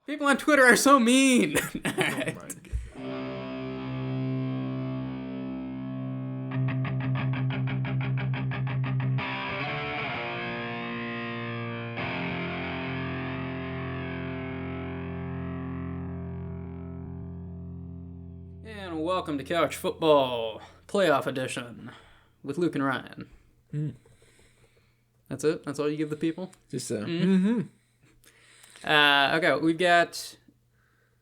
People on Twitter are so mean. Oh my God. And welcome to Couch Football Playoff Edition with Luke and Ryan. That's it? That's all you give the people? Just Okay, we've got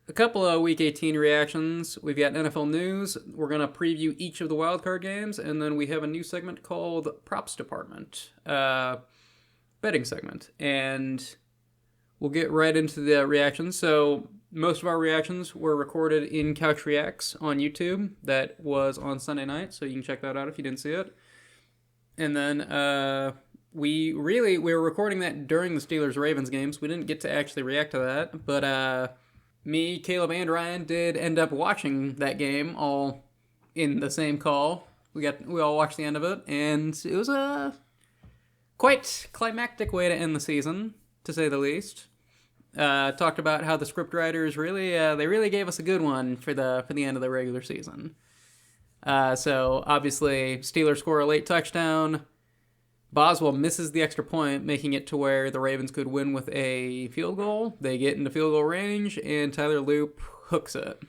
a couple of Week 18 reactions. We've got NFL news. We're going to preview each of the wildcard games, and then we have a new segment called Props Department, betting segment. And we'll get right into the reactions. So most of our reactions were recorded in Couch Reacts on YouTube. That was on Sunday night, so you can check that out if you didn't see it. And then we were recording that during the Steelers-Ravens games. We didn't get to actually react to that, but me, Caleb, and Ryan did end up watching that game all in the same call. We all watched the end of it, and it was a quite climactic way to end the season, to say the least. Talked about how the scriptwriters really gave us a good one for the end of the regular season. So obviously Steelers score a late touchdown. Boswell misses the extra point, making it to where the Ravens could win with a field goal. They get into field goal range, and Tyler Loop hooks it.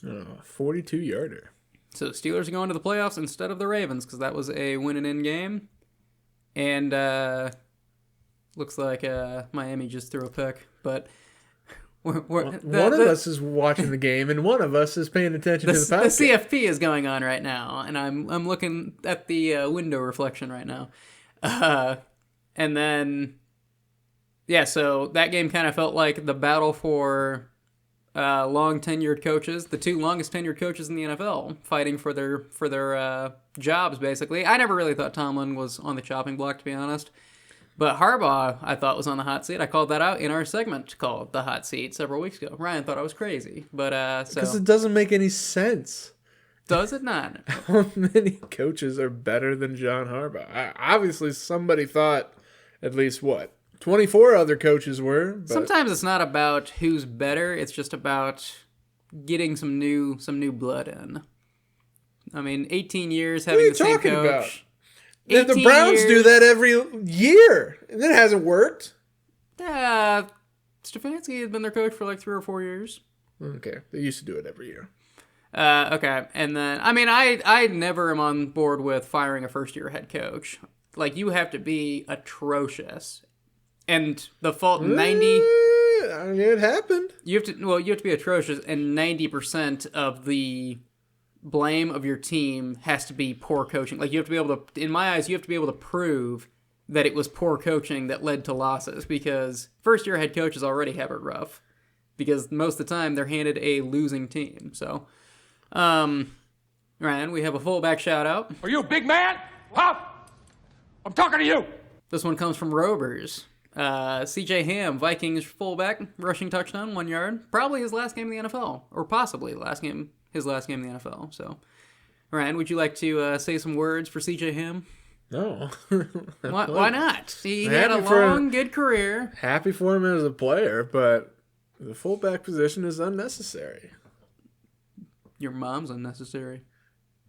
42-yarder. So the Steelers are going to the playoffs instead of the Ravens, because that was a win-and-in game. And looks like Miami just threw a pick, but One of us is watching the game, and one of us is paying attention to the podcast. The CFP is going on right now, and I'm looking at the window reflection right now. And then, so that game kind of felt like the battle for long-tenured coaches, the two longest-tenured coaches in the NFL, fighting for their jobs, basically. I never really thought Tomlin was on the chopping block, to be honest. But Harbaugh, I thought, was on the hot seat. I called that out in our segment called The Hot Seat several weeks ago. Ryan thought I was crazy. But because it doesn't make any sense. Does it not? How many coaches are better than John Harbaugh? Obviously, somebody thought at least, 24 other coaches were. But sometimes it's not about who's better. It's just about getting some new blood in. I mean, 18 years having the same coach. About? The Browns do that every year, and it hasn't worked. Stefanski has been their coach for like 3 or 4 years. Okay, they used to do it every year. Okay, and then, I mean, I never am on board with firing a first-year head coach. Like, you have to be atrocious. And the fault, 90... It happened. You have to be atrocious, and 90% of the blame of your team has to be poor coaching. Like, you have to be able to, in my eyes, you have to be able to prove that it was poor coaching that led to losses, because first-year head coaches already have it rough, because most of the time they're handed a losing team. So, Ryan, we have a fullback shout-out. Are you a big man? Huh? I'm talking to you! This one comes from Rovers. C.J. Ham, Vikings fullback, rushing touchdown, 1 yard. Probably his last game in the NFL, or possibly his last game in the NFL. So, Ryan, would you like to say some words for C.J. Ham? No. Why not? He had a long, good career. Happy for him as a player, but the fullback position is unnecessary. Your mom's unnecessary.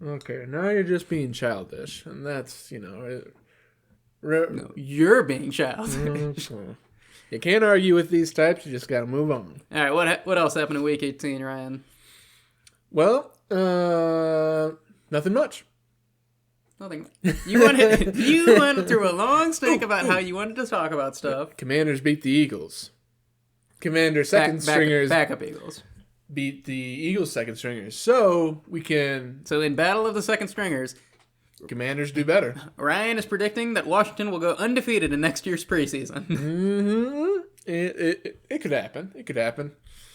Okay, now you're just being childish, and that's, No, you're being childish. You can't argue with these types, you just gotta move on. All right, what else happened in Week 18, Ryan? Well, nothing much. Nothing. You went through a long stink about how you wanted to talk about stuff. Commanders beat the Eagles. Commanders second stringers backup Eagles beat the Eagles second stringers. So in battle of the second stringers, Commanders do better. Ryan is predicting that Washington will go undefeated in next year's preseason. Mm-hmm. It could happen. It could happen.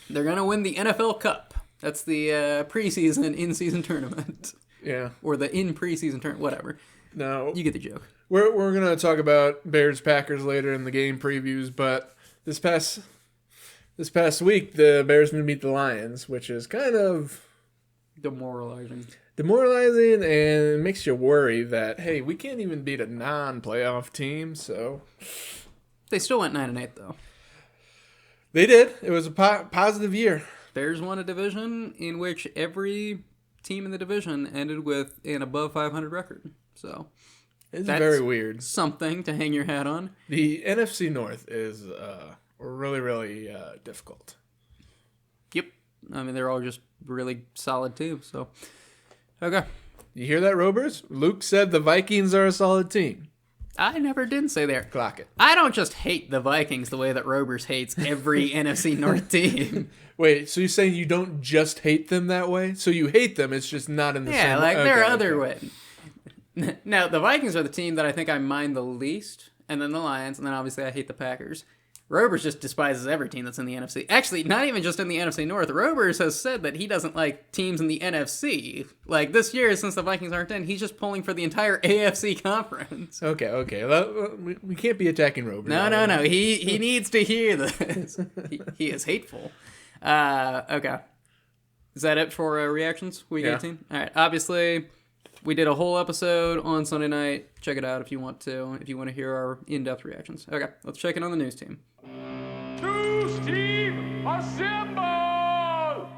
They're gonna win the NFL Cup. That's the preseason in-season tournament. Yeah. Or the in-preseason tournament, whatever. No. You get the joke. We're going to talk about Bears-Packers later in the game previews, but this past week, the Bears going to beat the Lions, which is kind of demoralizing, and it makes you worry that, hey, we can't even beat a non-playoff team, so... They still went 9-8, though. They did. It was a positive year. Bears won a division in which every team in the division ended with an above 500 record. So It's that's very weird. something to hang your hat on. The NFC North is really, really difficult. Yep. I mean, they're all just really solid teams. So, okay. You hear that, Robers? Luke said the Vikings are a solid team. I never did say there. Clock it. I don't just hate the Vikings the way that Robers hates every NFC North team. Wait, so you're saying you don't just hate them that way? So you hate them, it's just not in the same way? Yeah, like Okay, there are other okay. ways. Now, the Vikings are the team that I think I mind the least, and then the Lions, and then obviously I hate the Packers. Robers just despises every team that's in the NFC. Actually, not even just in the NFC North. Robers has said that he doesn't like teams in the NFC. Like, this year, since the Vikings aren't in, he's just pulling for the entire AFC conference. Okay. We can't be attacking Robers. No. He needs to hear this. He is hateful. Okay. Is that it for reactions? Week 18? All right. Obviously, we did a whole episode on Sunday night. Check it out if you want to hear our in-depth reactions. Okay, let's check in on the news team. News team, assemble!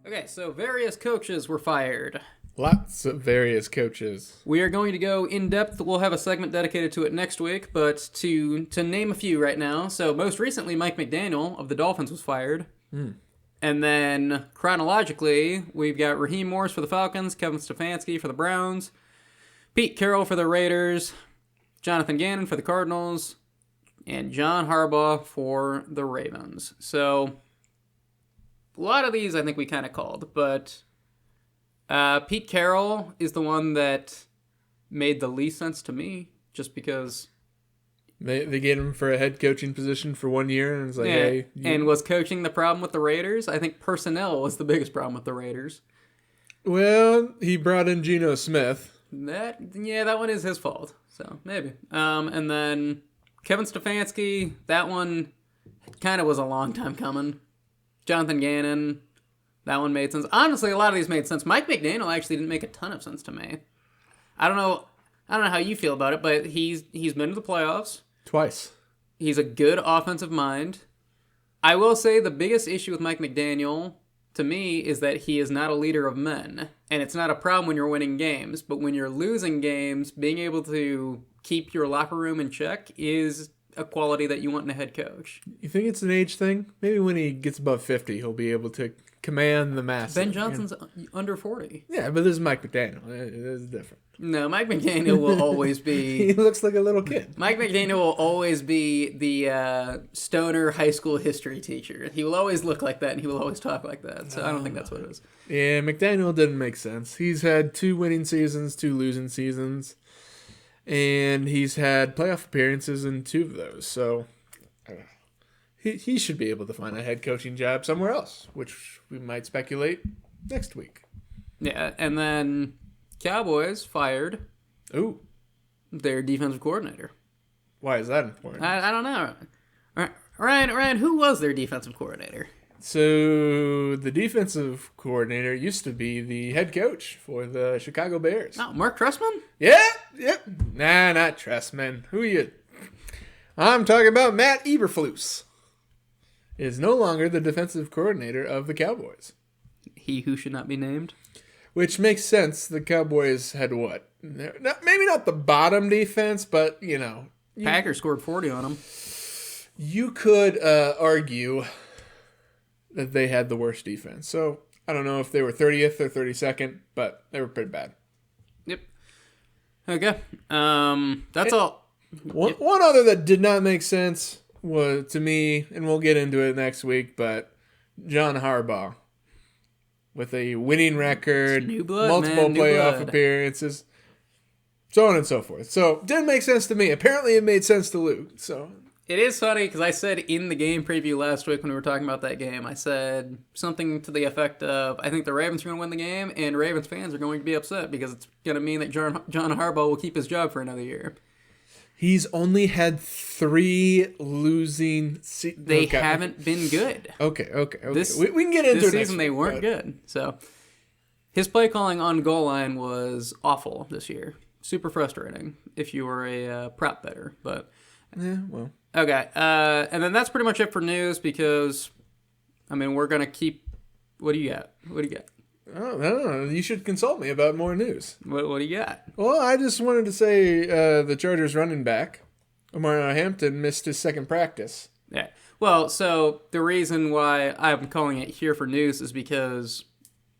Okay, so various coaches were fired. Lots of various coaches. We are going to go in depth. We'll have a segment dedicated to it next week, but to name a few right now. So most recently, Mike McDaniel of the Dolphins was fired. And then chronologically, we've got Raheem Morris for the Falcons, Kevin Stefanski for the Browns, Pete Carroll for the Raiders, Jonathan Gannon for the Cardinals, and John Harbaugh for the Ravens. So a lot of these I think we kind of called, but Pete Carroll is the one that made the least sense to me, just because They get him for a head coaching position for 1 year, and it's like, hey. And was coaching the problem with the Raiders? I think personnel was the biggest problem with the Raiders. Well, he brought in Geno Smith. That one is his fault. So maybe. And then Kevin Stefanski, that one kind of was a long time coming. Jonathan Gannon, that one made sense. Honestly, a lot of these made sense. Mike McDaniel actually didn't make a ton of sense to me. I don't know how you feel about it, but he's been to the playoffs. Twice. He's a good offensive mind. I will say the biggest issue with Mike McDaniel, to me, is that he is not a leader of men. And it's not a problem when you're winning games, but when you're losing games, being able to keep your locker room in check is a quality that you want in a head coach. You think it's an age thing? Maybe when he gets above 50, he'll be able to command the masses. Ben Johnson's under 40. Yeah, but this is Mike McDaniel. It is different. No, Mike McDaniel will always be... He looks like a little kid. Mike McDaniel will always be the stoner high school history teacher. He will always look like that, and he will always talk like that. So I don't think that's what it is. Yeah, McDaniel didn't make sense. He's had 2 winning seasons, 2 losing seasons, and he's had playoff appearances in 2 of those. So he should be able to find a head coaching job somewhere else, which we might speculate next week. Yeah, and then Cowboys fired Ooh, their defensive coordinator. why is that important? I don't know. Ryan, who was their defensive coordinator? So the defensive coordinator used to be the head coach for the Chicago Bears. Oh, Mark Trestman? Yep. Nah, not Trestman. Who are you? I'm talking about Matt Eberflus. Is no longer the defensive coordinator of the Cowboys. He who should not be named. Which makes sense. The Cowboys had what? Maybe not the bottom defense, but, you know. Packers scored 40 on him. You could argue that they had the worst defense. So, I don't know if they were 30th or 32nd, but they were pretty bad. Yep. Okay. That's all. One other that did not make sense was, to me, and we'll get into it next week, but John Harbaugh. With a winning record, New blood, multiple man, new playoff blood. appearances, so on and so forth. So, didn't make sense to me. Apparently, it made sense to Luke. So, It is funny because I said in the game preview last week when we were talking about that game, I said something to the effect of, I think the Ravens are going to win the game, and Ravens fans are going to be upset because it's going to mean that John Harbaugh will keep his job for another year. he's only had 3 losing seasons. They haven't been good. Okay. This- We can get into This it next season they week, weren't but good. So his play calling on goal line was awful this year. Super frustrating if you were a prop better. But Yeah, well. Okay. And then that's pretty much it for news because, I mean, we're gonna keep. What do you got? What do you got? Oh, no. You should consult me about more news. What do you got? Well, I just wanted to say the Chargers running back, Omar Hampton, missed his second practice. Yeah. Well, so the reason why I'm calling it here for news is because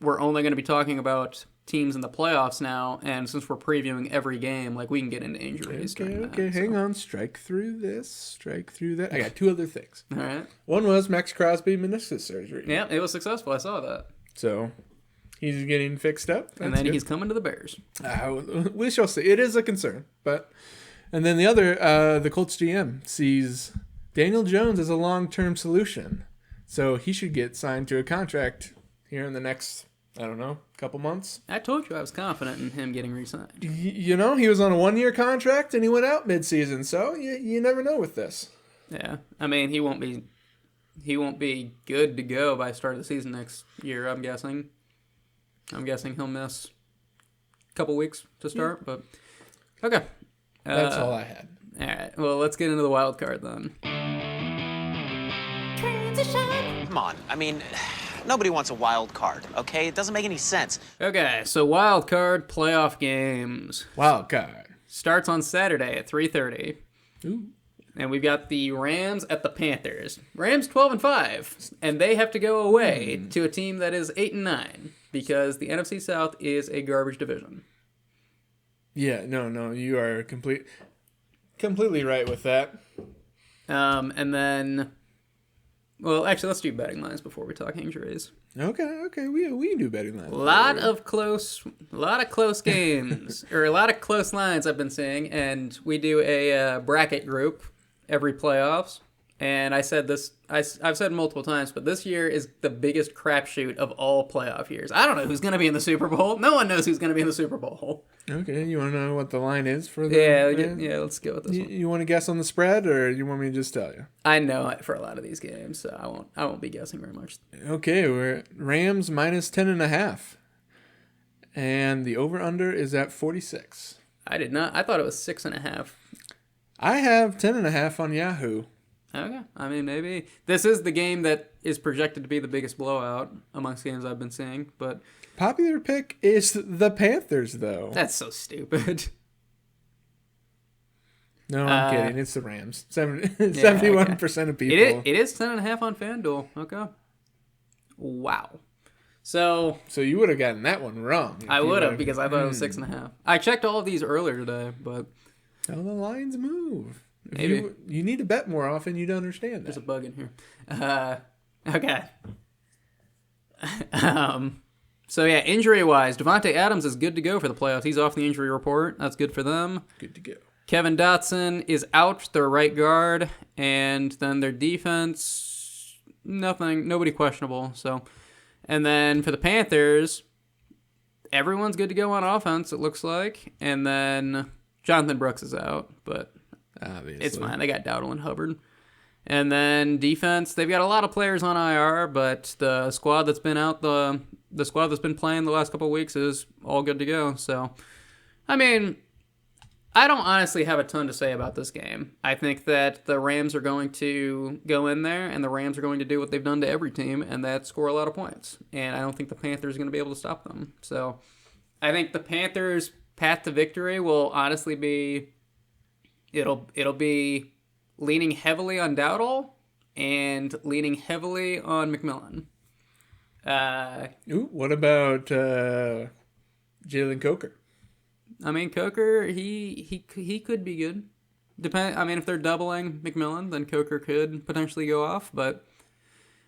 we're only going to be talking about teams in the playoffs now, and since we're previewing every game, like we can get into injuries. Okay, hang on. Strike through this, strike through that. I got two other things. All right. One was Max Crosby meniscus surgery. Yeah, it was successful. I saw that. So he's getting fixed up. And then he's coming to the Bears. We shall see. It is a concern, but and then the other, the Colts GM sees Daniel Jones as a long-term solution, so he should get signed to a contract here in the next, I don't know, couple months. I told you I was confident in him getting re-signed. You know, he was on a 1-year contract and he went out mid-season, so you never know with this. Yeah, I mean he won't be good to go by start of the season next year. I'm guessing he'll miss a couple weeks to start, but okay. That's all I had. All right. Well, let's get into the wild card then. Come on. I mean, nobody wants a wild card, okay? It doesn't make any sense. Okay, so wild card playoff games Wild card. starts on Saturday at 3:30. Ooh. And we've got the Rams at the Panthers. Rams 12-5, and they have to go away to a team that is 8-9 because the NFC South is a garbage division. Yeah, no, you are completely right with that. And then, well, actually, let's do betting lines before we talk injuries. Okay, we can do betting lines. A lot of close games, or a lot of close lines I've been seeing, and we do a bracket group every playoffs. And I said this, I've said multiple times, but this year is the biggest crapshoot of all playoff years. I don't know who's going to be in the Super Bowl. No one knows who's going to be in the Super Bowl. Okay, you want to know what the line is for the... Yeah, let's go with this one. You want to guess on the spread, or you want me to just tell you? I know it for a lot of these games, so I won't be guessing very much. Okay, we're at Rams minus 10.5. And the over-under is at 46. I did not. I thought it was 6.5. I have 10.5 on Yahoo. Okay. I mean, maybe. This is the game that is projected to be the biggest blowout amongst games I've been seeing, but... Popular pick is the Panthers, though. That's so stupid. No, I'm kidding. It's the Rams. 71% of people. It is 10.5 on FanDuel. Okay. Wow. So you would have gotten that one wrong. I would have, because I thought it was 6.5. I checked all of these earlier today, but... How the lines move. Maybe. You need to bet more often, you'd understand that. There's a bug in here. Okay. So, yeah, injury-wise, Devontae Adams is good to go for the playoffs. He's off the injury report. That's good for them. Good to go. Kevin Dotson is out, their right guard. And then their defense, nobody questionable. So, and then for the Panthers, everyone's good to go on offense, it looks like. And then Jonathan Brooks is out, but... Obviously. It's fine. They got Dowdle and Hubbard. And then defense, they've got a lot of players on IR, but the squad that's been out, the squad that's been playing the last couple of weeks is all good to go. So, I mean, I don't honestly have a ton to say about this game. I think that the Rams are going to go in there, and the Rams are going to do what they've done to every team, and that's score a lot of points. And I don't think the Panthers are going to be able to stop them. So, I think the Panthers' path to victory will honestly be... It'll be leaning heavily on Dowdle and leaning heavily on McMillan. What about Jalen Coker? I mean, Coker, he could be good. If they're doubling McMillan, then Coker could potentially go off. But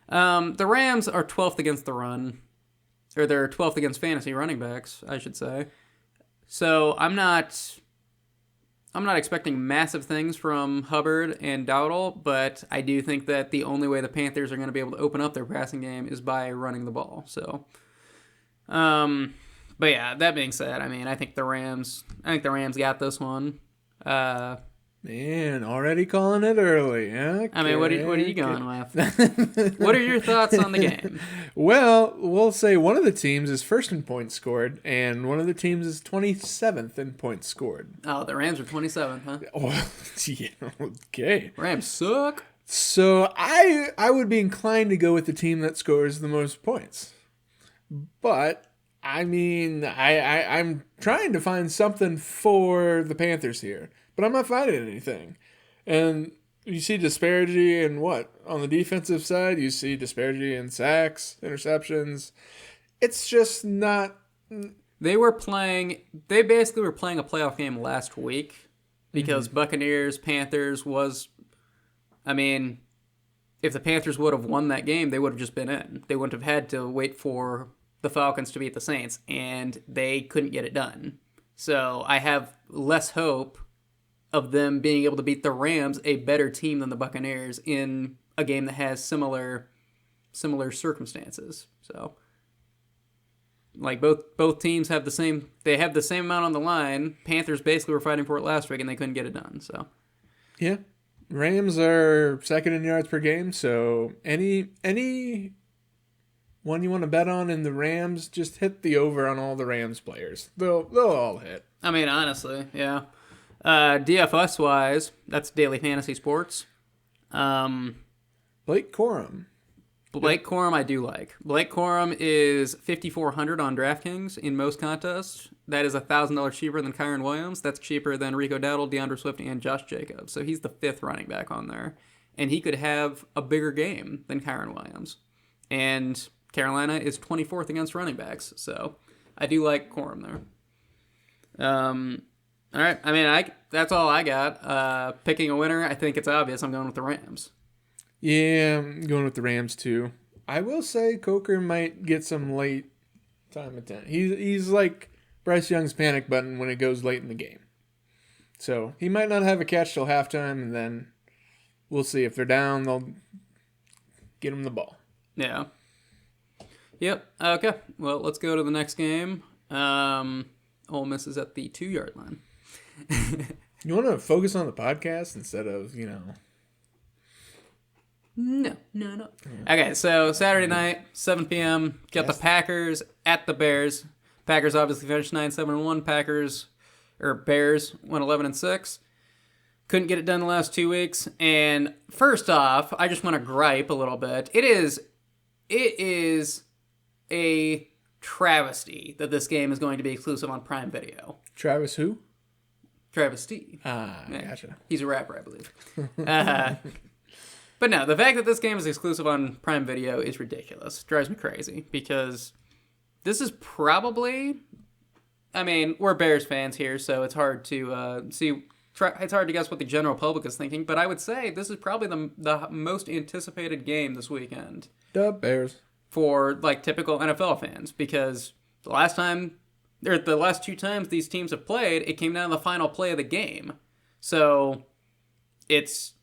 the Rams are 12th against the run, or they're 12th against fantasy running backs, I should say. So I'm not expecting massive things from Hubbard and Dowdle, but I do think that the only way the Panthers are going to be able to open up their passing game is by running the ball. So, but yeah, that being said, I mean, I think the Rams got this one. Man, already calling it early. Okay, I mean, what are you going with? What are your thoughts on the game? Well, we'll say one of the teams is first in points scored, and one of the teams is 27th in points scored. Oh, the Rams are 27th, huh? Oh, yeah, okay. Rams suck. So I would be inclined to go with the team that scores the most points. But I mean, I'm trying to find something for the Panthers here, but I'm not finding anything. And you see disparity in what? On the defensive side, you see disparity in sacks, interceptions. It's just not. They basically were playing a playoff game last week because Buccaneers, Panthers was, I mean, if the Panthers would have won that game, they would have just been in. They wouldn't have had to wait for the Falcons to beat the Saints, and they couldn't get it done. So I have less hope of them being able to beat the Rams, a better team than the Buccaneers, in a game that has similar circumstances. So, like both teams have the same amount on the line. Panthers basically were fighting for it last week, and they couldn't get it done. So, Yeah. Rams are second in yards per game, so any one you want to bet on in the Rams, just hit the over on all the Rams players. They'll all hit. I mean, honestly, yeah. DFS wise, that's daily fantasy sports. Blake Corum. Blake Corum, I do like. Blake Corum is 5,400 on DraftKings in most contests. That is $1,000 cheaper than Kyron Williams. That's cheaper than Rico Dowdle, DeAndre Swift, and Josh Jacobs. So he's the fifth running back on there, and he could have a bigger game than Kyron Williams. And Carolina is 24th against running backs, so I do like Corum there. All right, I mean, that's all I got. Picking a winner, I think it's obvious. I'm going with the Rams. Yeah, I'm going with the Rams too. I will say Coker might get some late time attention. He's like Bryce Young's panic button when it goes late in the game. So he might not have a catch till halftime, and then we'll see. If they're down, they'll get him the ball. Yeah. Yep. Okay. Well, let's go to the next game. Ole Miss is at the 2-yard line. You want to focus on the podcast instead of, No. Okay, so Saturday night, 7 p.m., got the Packers at the Bears. Packers obviously finished 9-7-1. Bears went 11-6. Couldn't get it done the last 2 weeks. And first off, I just want to gripe a little bit. It is a travesty that this game is going to be exclusive on Prime Video. Travis who? Travesty. Gotcha. He's a rapper, I believe. But no, the fact that this game is exclusive on Prime Video is ridiculous. It drives me crazy because this is probably, I mean, we're Bears fans here, so it's hard to it's hard to guess what the general public is thinking, but I would say this is probably the most anticipated game this weekend. The Bears. For like typical NFL fans, because the last 2 times these teams have played, it came down to the final play of the game. So it's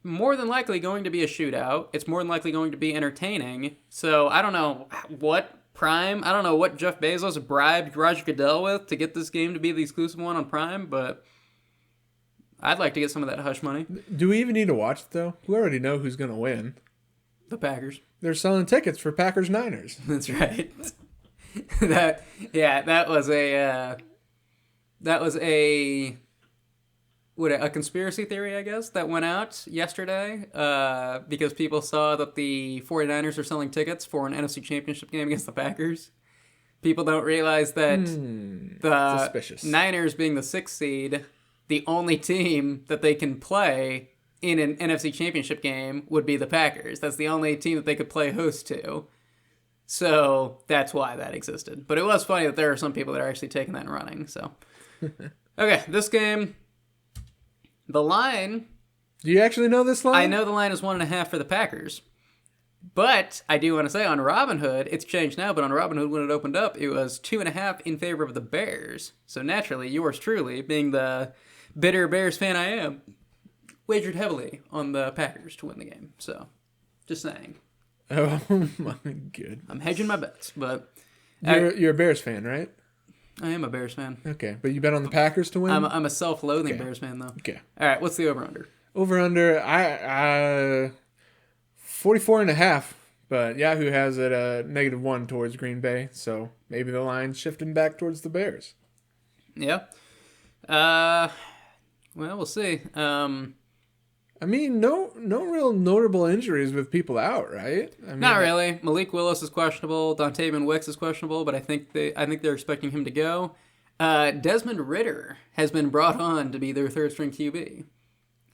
more than likely going to be a shootout. It's more than likely going to be entertaining. So I don't know what Jeff Bezos bribed Roger Goodell with to get this game to be the exclusive one on Prime, but I'd like to get some of that hush money. Do we even need to watch it, though? We already know who's going to win. The Packers. They're selling tickets for Packers-Niners. That's right. That was a conspiracy theory, I guess, that went out yesterday because people saw that the 49ers are selling tickets for an NFC Championship game against the Packers. People don't realize that the suspicious. Niners being the 6th seed, the only team that they can play in an NFC Championship game would be the Packers. That's the only team that they could play host to. So that's why that existed. But it was funny that there are some people that are actually taking that and running. So, okay, this game, the line. Do you actually know this line? I know the line is 1.5 for the Packers. But I do want to say on Robinhood, it's changed now, but on Robinhood when it opened up, it was 2.5 in favor of the Bears. So naturally, yours truly, being the bitter Bears fan I am, wagered heavily on the Packers to win the game. So, just saying. Oh my good. I'm hedging my bets, but You're a Bears fan, right? I am a Bears fan. Okay, but you bet on the Packers to win? I'm a self-loathing Okay. Bears fan, though. Okay. All right, what's the over-under? Over-under, 44.5. But Yahoo has it -1 towards Green Bay, so maybe the line's shifting back towards the Bears. Yeah. Well, we'll see. I mean, no real notable injuries with people out, right? I mean, Not really. Malik Willis is questionable. Dontavian Wicks is questionable, but I think they're expecting him to go. Desmond Ridder has been brought on to be their third string QB.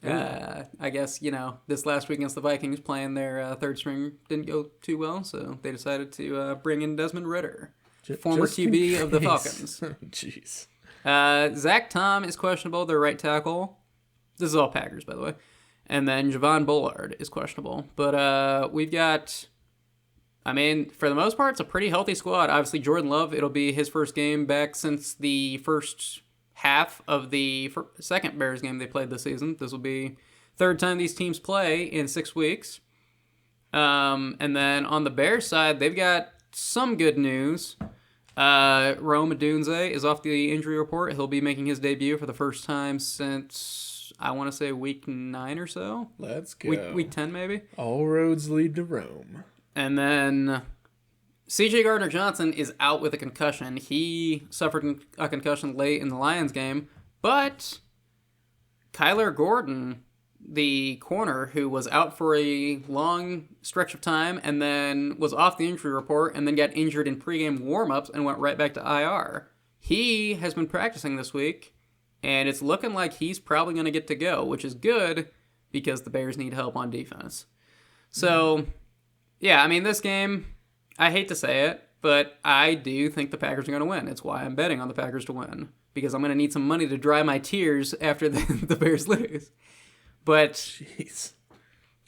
I guess, this last week against the Vikings, playing their third string didn't go too well, so they decided to bring in Desmond Ridder, former QB of the Falcons. Jeez. Zach Tom is questionable, their right tackle. This is all Packers, by the way. And then Javon Bullard is questionable. But we've got, for the most part, it's a pretty healthy squad. Obviously, Jordan Love, it'll be his first game back since the first half of the second Bears game they played this season. This will be third time these teams play in 6 weeks. And then on the Bears side, they've got some good news. Rome Odunze is off the injury report. He'll be making his debut for the first time since, I want to say, week 9 or so. Let's go. Week 10, maybe. All roads lead to Rome. And then C.J. Gardner-Johnson is out with a concussion. He suffered a concussion late in the Lions game, but Kyler Gordon, the corner who was out for a long stretch of time and then was off the injury report and then got injured in pregame warmups and went right back to IR. He has been practicing this week, and it's looking like he's probably going to get to go, which is good because the Bears need help on defense. So, yeah, this game, I hate to say it, but I do think the Packers are going to win. It's why I'm betting on the Packers to win, because I'm going to need some money to dry my tears after the Bears lose. But jeez,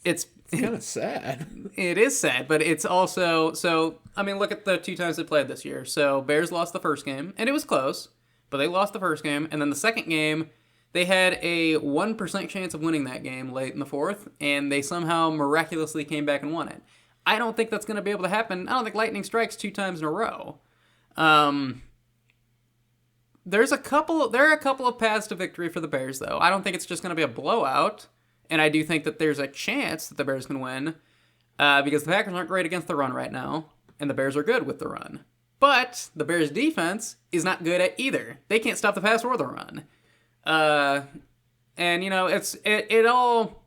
it's kind of sad. It is sad, but it's also, look at the 2 times they played this year. So Bears lost the first game, and it was close, but they lost the first game, and then the second game, they had a 1% chance of winning that game late in the fourth, and they somehow miraculously came back and won it. I don't think that's going to be able to happen. I don't think lightning strikes 2 times in a row. There are a couple of paths to victory for the Bears, though. I don't think it's just going to be a blowout, and I do think that there's a chance that the Bears can win, because the Packers aren't great against the run right now, and the Bears are good with the run. But the Bears' defense is not good at either. They can't stop the pass or the run. It all.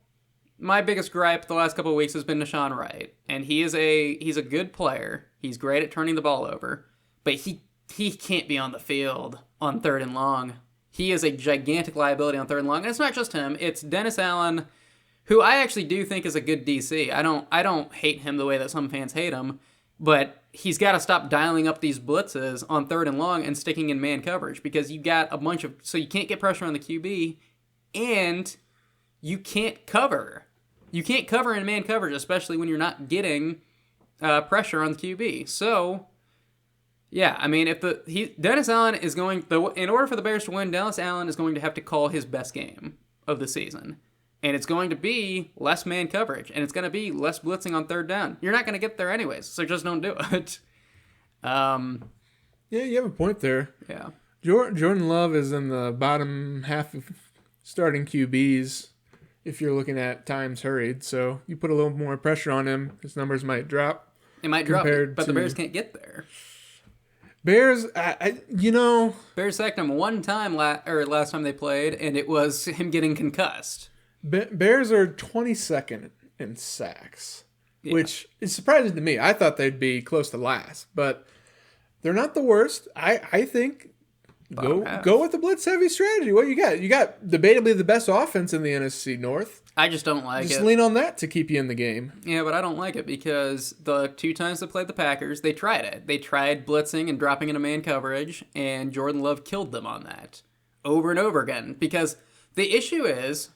My biggest gripe the last couple of weeks has been Deshaun Wright, and he's a good player. He's great at turning the ball over, but he can't be on the field on 3rd and long. He is a gigantic liability on 3rd and long, and it's not just him. It's Dennis Allen, who I actually do think is a good DC. I don't hate him the way that some fans hate him, but he's got to stop dialing up these blitzes on 3rd and long and sticking in man coverage, because you got so you can't get pressure on the QB, and you can't cover. You can't cover in man coverage, especially when you're not getting pressure on the QB. So, yeah, if Dennis Allen is in order for the Bears to win, Dennis Allen is going to have to call his best game of the season, and it's going to be less man coverage, and it's going to be less blitzing on 3rd down. You're not going to get there anyways, so just don't do it. Yeah, you have a point there. Yeah, Jordan Love is in the bottom half of starting QBs. If you're looking at times hurried, so you put a little more pressure on him, his numbers might drop. It might drop, but the Bears can't get there. Bears, Bears sacked him 1 time last time they played, and it was him getting concussed. Bears are 22nd in sacks, which is surprising to me. I thought they'd be close to last, but they're not the worst. I think go with the blitz heavy strategy. What you got? You got debatably the best offense in the NFC North. I just don't like it. Just lean on that to keep you in the game. Yeah, but I don't like it because the 2 times they played the Packers, they tried it. They tried blitzing and dropping into man coverage, and Jordan Love killed them on that over and over again. Because the issue is,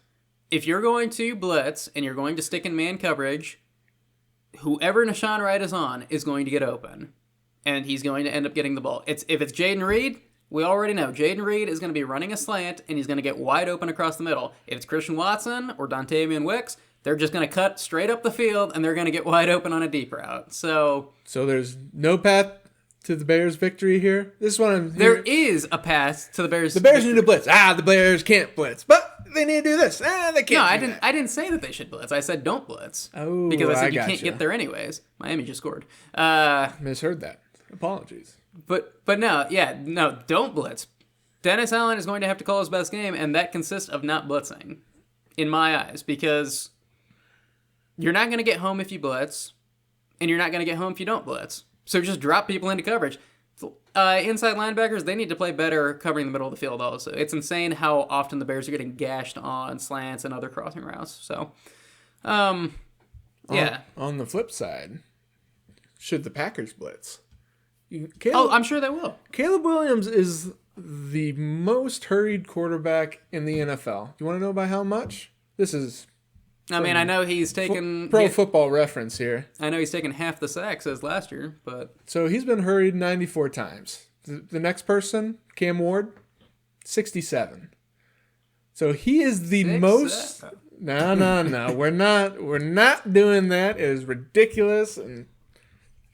if you're going to blitz and you're going to stick in man coverage, whoever Deshaun Wright is on is going to get open, and he's going to end up getting the ball. If it's Jaden Reed, we already know Jaden Reed is going to be running a slant, and he's going to get wide open across the middle. If it's Christian Watson or Dontavian Wicks, they're just going to cut straight up the field, and they're going to get wide open on a deep route. So there's no path to the Bears' victory here? This is what I'm There is a path to the Bears. The Bears need to blitz. The Bears can't blitz, but they need to do this. They can't. No, do that. I didn't say that they should blitz. I said don't blitz. Oh, because I said you gotcha. can't get there anyways. Miami just scored. Misheard that. Apologies. But no, don't blitz. Dennis Allen is going to have to call his best game, and that consists of not blitzing, in my eyes, because you're not going to get home if you blitz, and you're not going to get home if you don't blitz. So just drop people into coverage. Inside linebackers, they need to play better covering the middle of the field also. It's insane how often the Bears are getting gashed on slants and other crossing routes. So, yeah. On the flip side, should the Packers blitz? I'm sure they will. Caleb Williams is the most hurried quarterback in the NFL. You want to know by how much? This is... I know he's taken... Football Reference here. I know he's taken half the sacks as last year, but... So he's been hurried 94 times. The next person, Cam Ward, 67. So he is the most... No. We're not doing that. It is ridiculous, and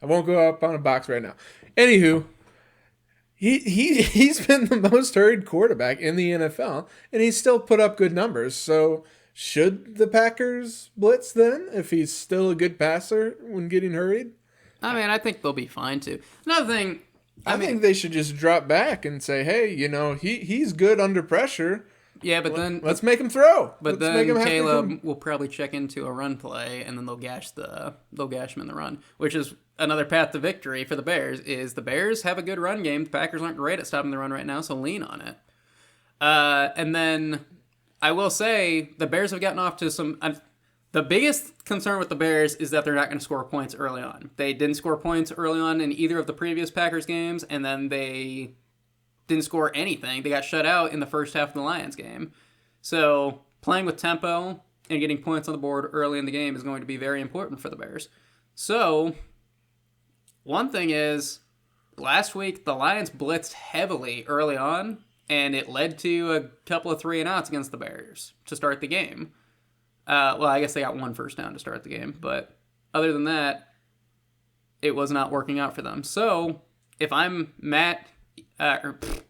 I won't go up on a box right now. Anywho, he's been the most hurried quarterback in the NFL, and he's still put up good numbers. So should the Packers blitz then if he's still a good passer when getting hurried? I think they'll be fine too. Another thing, I think they should just drop back and say, hey, he's good under pressure. Yeah, but then let's make him throw. But then Caleb will probably check into a run play, and then they'll gash him in the run, which is another path to victory for the Bears. Is the Bears have a good run game? The Packers aren't great at stopping the run right now, so lean on it. And then I will say the Bears have gotten off to some. The biggest concern with the Bears is that they're not going to score points early on. They didn't score points early on in either of the previous Packers games, and then they didn't score anything. They got shut out in the first half of the Lions game. So playing with tempo and getting points on the board early in the game is going to be very important for the Bears. So one thing is, last week the Lions blitzed heavily early on, and it led to a couple of 3-and-outs against the Bears to start the game. Well, I guess they got one first down to start the game, but other than that, it was not working out for them. So if I'm Matt Eberflus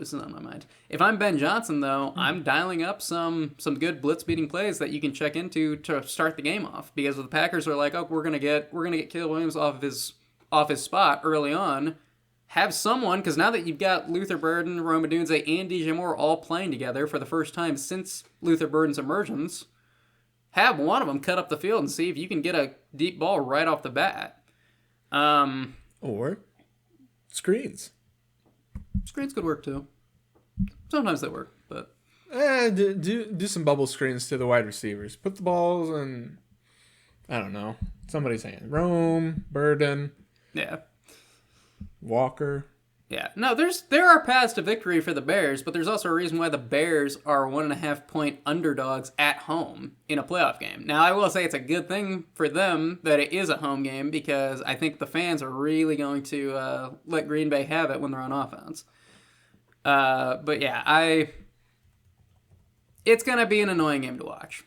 is on my mind. If I'm Ben Johnson, though, I'm dialing up some good blitz-beating plays that you can check into to start the game off. Because the Packers are like, oh, we're gonna get Caleb Williams off his spot early on. Have someone, because now that you've got Luther Burden, Rome Odunze, and DJ Moore all playing together for the first time since Luther Burden's emergence, have one of them cut up the field and see if you can get a deep ball right off the bat. Or screens. Screens could work too. Sometimes they work, but do some bubble screens to the wide receivers. Put the balls in, I don't know, somebody's hand. Rome, Burden, yeah, Walker. Yeah. No, there are paths to victory for the Bears, but there's also a reason why the Bears are 1.5-point underdogs at home in a playoff game. Now, I will say it's a good thing for them that it is a home game, because I think the fans are really going to let Green Bay have it when they're on offense. But yeah, it's going to be an annoying game to watch.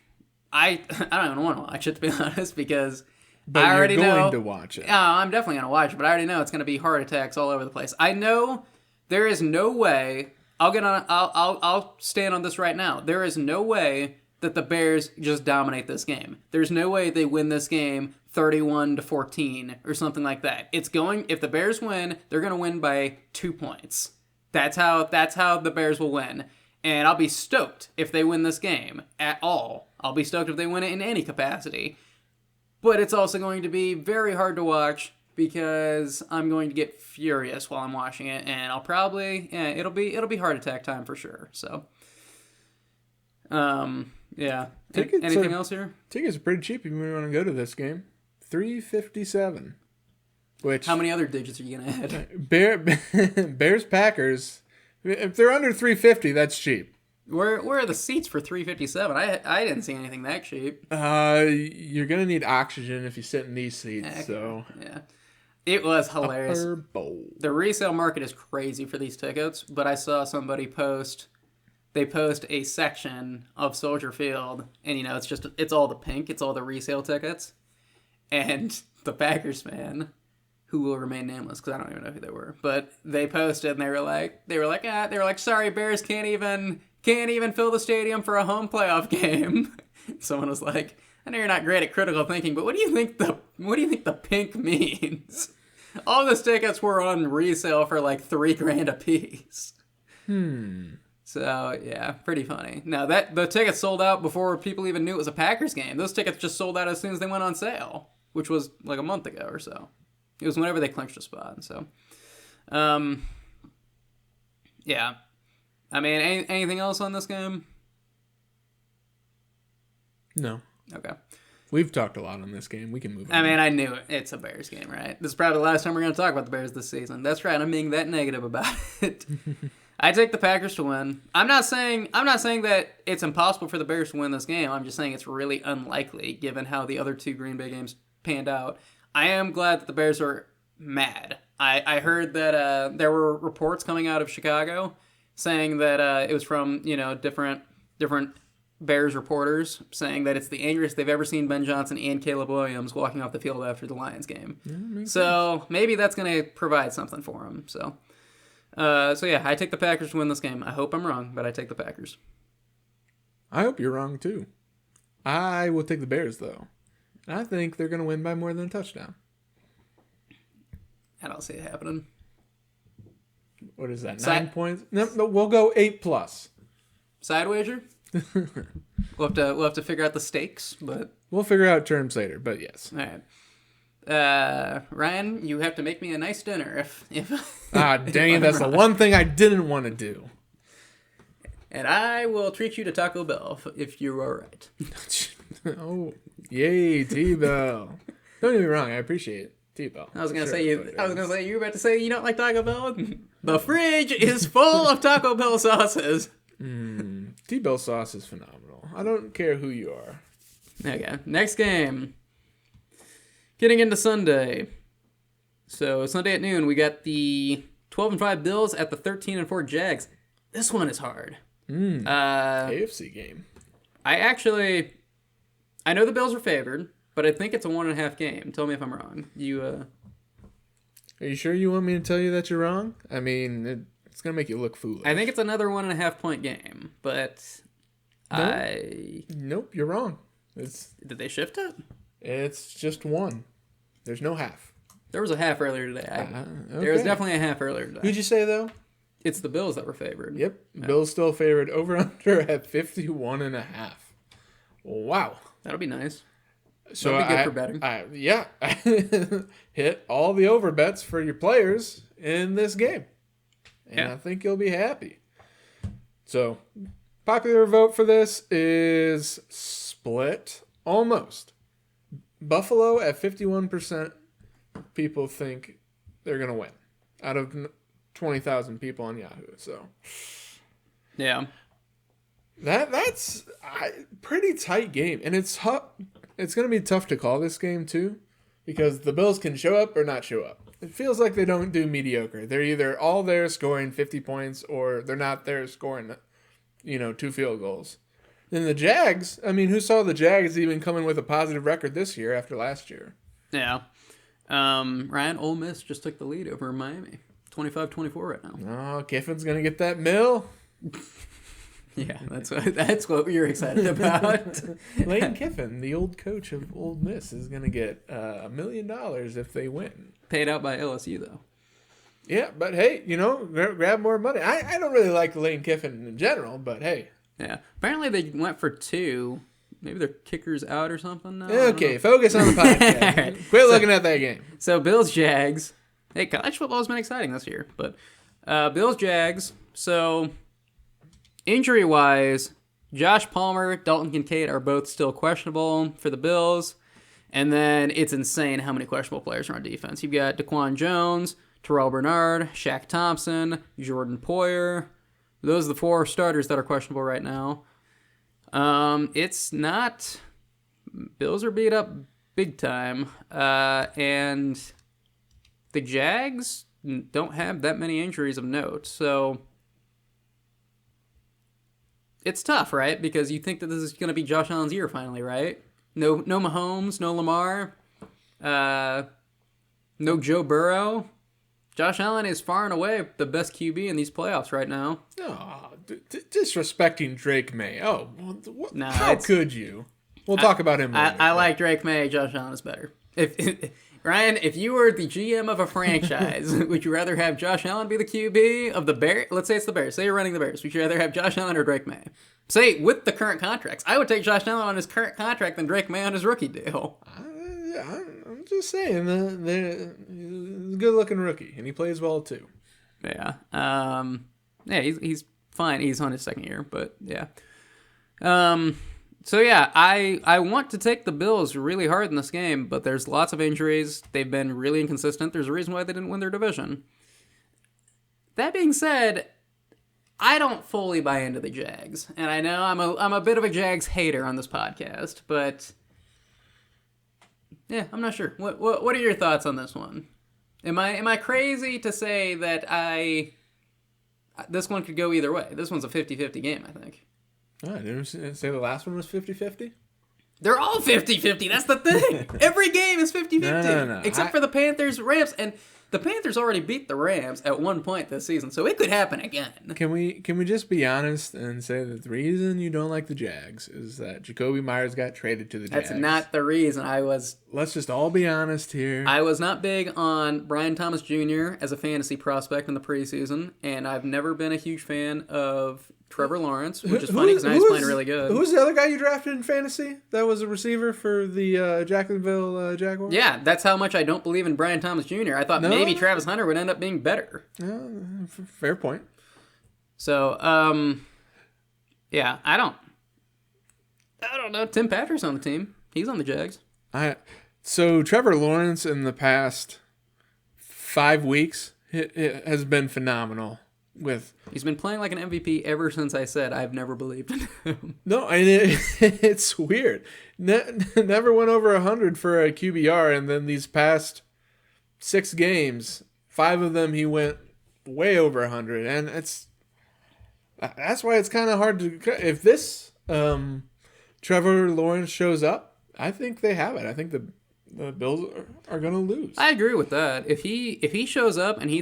I don't even want to watch it, to be honest, because but I already you're going know, to watch it. I'm definitely going to watch it, but I already know it's going to be heart attacks all over the place. I know there is no way. I'll stand on this right now. There is no way that the Bears just dominate this game. There's no way they win this game 31-14 or something like that. If the Bears win, they're going to win by 2 points. That's how the Bears will win. And I'll be stoked if they win this game at all. I'll be stoked if they win it in any capacity. But it's also going to be very hard to watch, because I'm going to get furious while I'm watching it, and I'll probably it'll be heart attack time for sure. So, yeah. Anything else here? Tickets are pretty cheap if you want to go to this game. $357. Which, how many other digits are you gonna add? Bears Packers. If they're under $350, that's cheap. Where are the seats for $357? I didn't see anything that cheap. You're gonna need oxygen if you sit in these seats. Okay. So yeah, it was hilarious. Upper Bowl. The resale market is crazy for these tickets, but I saw somebody post. They post a section of Soldier Field, and it's all the pink, it's all the resale tickets, and the Packers fan who will remain nameless because I don't even know who they were. But they posted and they were like, sorry, Bears can't even fill the stadium for a home playoff game. Someone was like, I know you're not great at critical thinking, but what do you think the pink means? All those tickets were on resale for like $3,000 a piece. So yeah, pretty funny. Now that the tickets sold out before people even knew it was a Packers game. Those tickets just sold out as soon as they went on sale, which was like a month ago or so. It was whenever they clinched a spot. So, yeah. I mean, anything else on this game? No. Okay. We've talked a lot on this game. We can move on. I mean, I knew it. It's a Bears game, right? This is probably the last time we're going to talk about the Bears this season. That's right. I'm being that negative about it. I take the Packers to win. I'm not saying that it's impossible for the Bears to win this game. I'm just saying it's really unlikely given how the other two Green Bay games panned out. I am glad that the Bears are mad. I heard that there were reports coming out of Chicago saying that it was from different Bears reporters saying that it's the angriest they've ever seen Ben Johnson and Caleb Williams walking off the field after the Lions game. So maybe that's going to provide something for them. So yeah, I take the Packers to win this game. I hope I'm wrong, but I take the Packers. I hope you're wrong too. I will take the Bears though. I think they're going to win by more than a touchdown. I don't see it happening. What is that? 9 points? No, we'll go 8+. Side wager? We'll have to figure out the stakes, but we'll figure out terms later. But yes. All right. Ryan, you have to make me a nice dinner if dang it, that's the one thing I didn't want to do. And I will treat you to Taco Bell if you're all right. Oh, yay, T-Bell. Don't get me wrong, I appreciate T-Bell. I was gonna say you were about to say you don't like Taco Bell. The fridge is full of Taco Bell sauces. T-Bell sauce is phenomenal. I don't care who you are. Okay, next game. Getting into Sunday. So Sunday at noon, we got the 12-5 Bills at the 13-4 Jags. This one is hard. AFC game. I know the Bills are favored, but I think it's a 1.5 game. Tell me if I'm wrong. Are you sure you want me to tell you that you're wrong? I mean, it's gonna make you look foolish. I think it's another 1.5 point game, but Nope, you're wrong. Did they shift it? It's just one. There's no half. There was a half earlier today. Okay. There was definitely a half earlier today. Who'd you say though? It's the Bills that were favored. Yep. Yeah. Bills still favored. Over under at 51.5. Wow. That'll be nice. So that'll be good for betting. Yeah. Hit all the over bets for your players in this game. And I think you'll be happy. So, popular vote for this is split almost. Buffalo at 51%, people think they're going to win out of 20,000 people on Yahoo. So, yeah. That's a pretty tight game. And it's going to be tough to call this game too, because the Bills can show up or not show up. It feels like they don't do mediocre. They're either all there scoring 50 points or they're not there scoring, 2 field goals. Then the Jags, I mean, who saw the Jags even coming with a positive record this year after last year? Yeah. Ryan, Ole Miss just took the lead over Miami. 25-24 right now. Oh, Kiffin's going to get that mill. Yeah, that's what you're excited about. Lane Kiffin, the old coach of Ole Miss, is going to get $1 million if they win. Paid out by LSU, though. Yeah, but hey, grab more money. I don't really like Lane Kiffin in general, but hey. Yeah, apparently they went for 2. Maybe their kicker's out or something now. Okay, focus on the podcast. Right. Quit looking at that game. So Bills Jags. Hey, college football has been exciting this year, but Bills Jags. So injury wise, Josh Palmer, Dalton Kincaid are both still questionable for the Bills, and then it's insane how many questionable players are on defense. You've got Daquan Jones, Terrell Bernard, Shaq Thompson, Jordan Poyer. Those are the 4 starters that are questionable right now. It's not. Bills are beat up big time, and the Jags don't have that many injuries of note, so it's tough, right? Because you think that this is going to be Josh Allen's year finally, right? No Mahomes, no Lamar. No Joe Burrow. Josh Allen is far and away the best QB in these playoffs right now. Oh, disrespecting Drake May. Oh, No, how could you? We'll talk about him later. I like Drake May. Josh Allen is better. Ryan, if you were the GM of a franchise, would you rather have Josh Allen be the QB of the Bears? Let's say it's the Bears. Say you're running the Bears. Would you rather have Josh Allen or Drake May? Say, with the current contracts. I would take Josh Allen on his current contract than Drake May on his rookie deal. I'm just saying, he's a good-looking rookie, and he plays well too. Yeah. He's fine. He's on his second year, but yeah. So yeah, I want to take the Bills really hard in this game, but there's lots of injuries. They've been really inconsistent. There's a reason why they didn't win their division. That being said, I don't fully buy into the Jags, and I know I'm a bit of a Jags hater on this podcast, but yeah, I'm not sure. What are your thoughts on this one? Am I crazy to say that this one could go either way? This one's a 50-50 game, I think. Oh, I didn't say the last one was 50-50? They're all 50-50. That's the thing. Every game is 50-50. No. Except for the Panthers, Rams, and the Panthers already beat the Rams at one point this season, so it could happen again. Can we just be honest and say that the reason you don't like the Jags is that Jacoby Myers got traded to the Jags? That's not the reason. Let's just all be honest here. I was not big on Brian Thomas Jr. as a fantasy prospect in the preseason, and I've never been a huge fan of Trevor Lawrence, which is funny because now he's playing really good. Who's the other guy you drafted in fantasy that was a receiver for the Jacksonville Jaguars? Yeah, that's how much I don't believe in Brian Thomas Jr. I thought maybe Travis Hunter would end up being better. Fair point. So, yeah, I don't know. Tim Patrick's on the team. He's on the Jags. So Trevor Lawrence in the past 5 weeks it has been phenomenal. He's been playing like an MVP ever since I said I've never believed in him. No, it's weird. Never went over 100 for a QBR, and then these past 6 games, 5 of them he went way over 100, and that's why it's kind of hard to. If this Trevor Lawrence shows up, I think they have it. I think the Bills are going to lose. I agree with that. If he shows up and he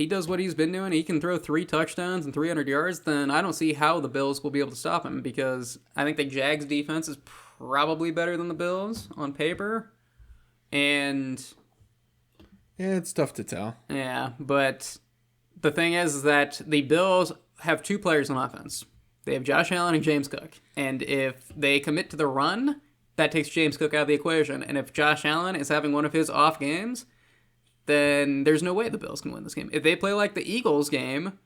does what he's been doing, he can throw 3 touchdowns and 300 yards, then I don't see how the Bills will be able to stop him, because I think the Jags defense is probably better than the Bills on paper. And yeah, it's tough to tell. Yeah, but the thing is that the Bills have 2 players on offense. They have Josh Allen and James Cook. And if they commit to the run, that takes James Cook out of the equation. And if Josh Allen is having one of his off games, then there's no way the Bills can win this game. If they play like the Eagles game,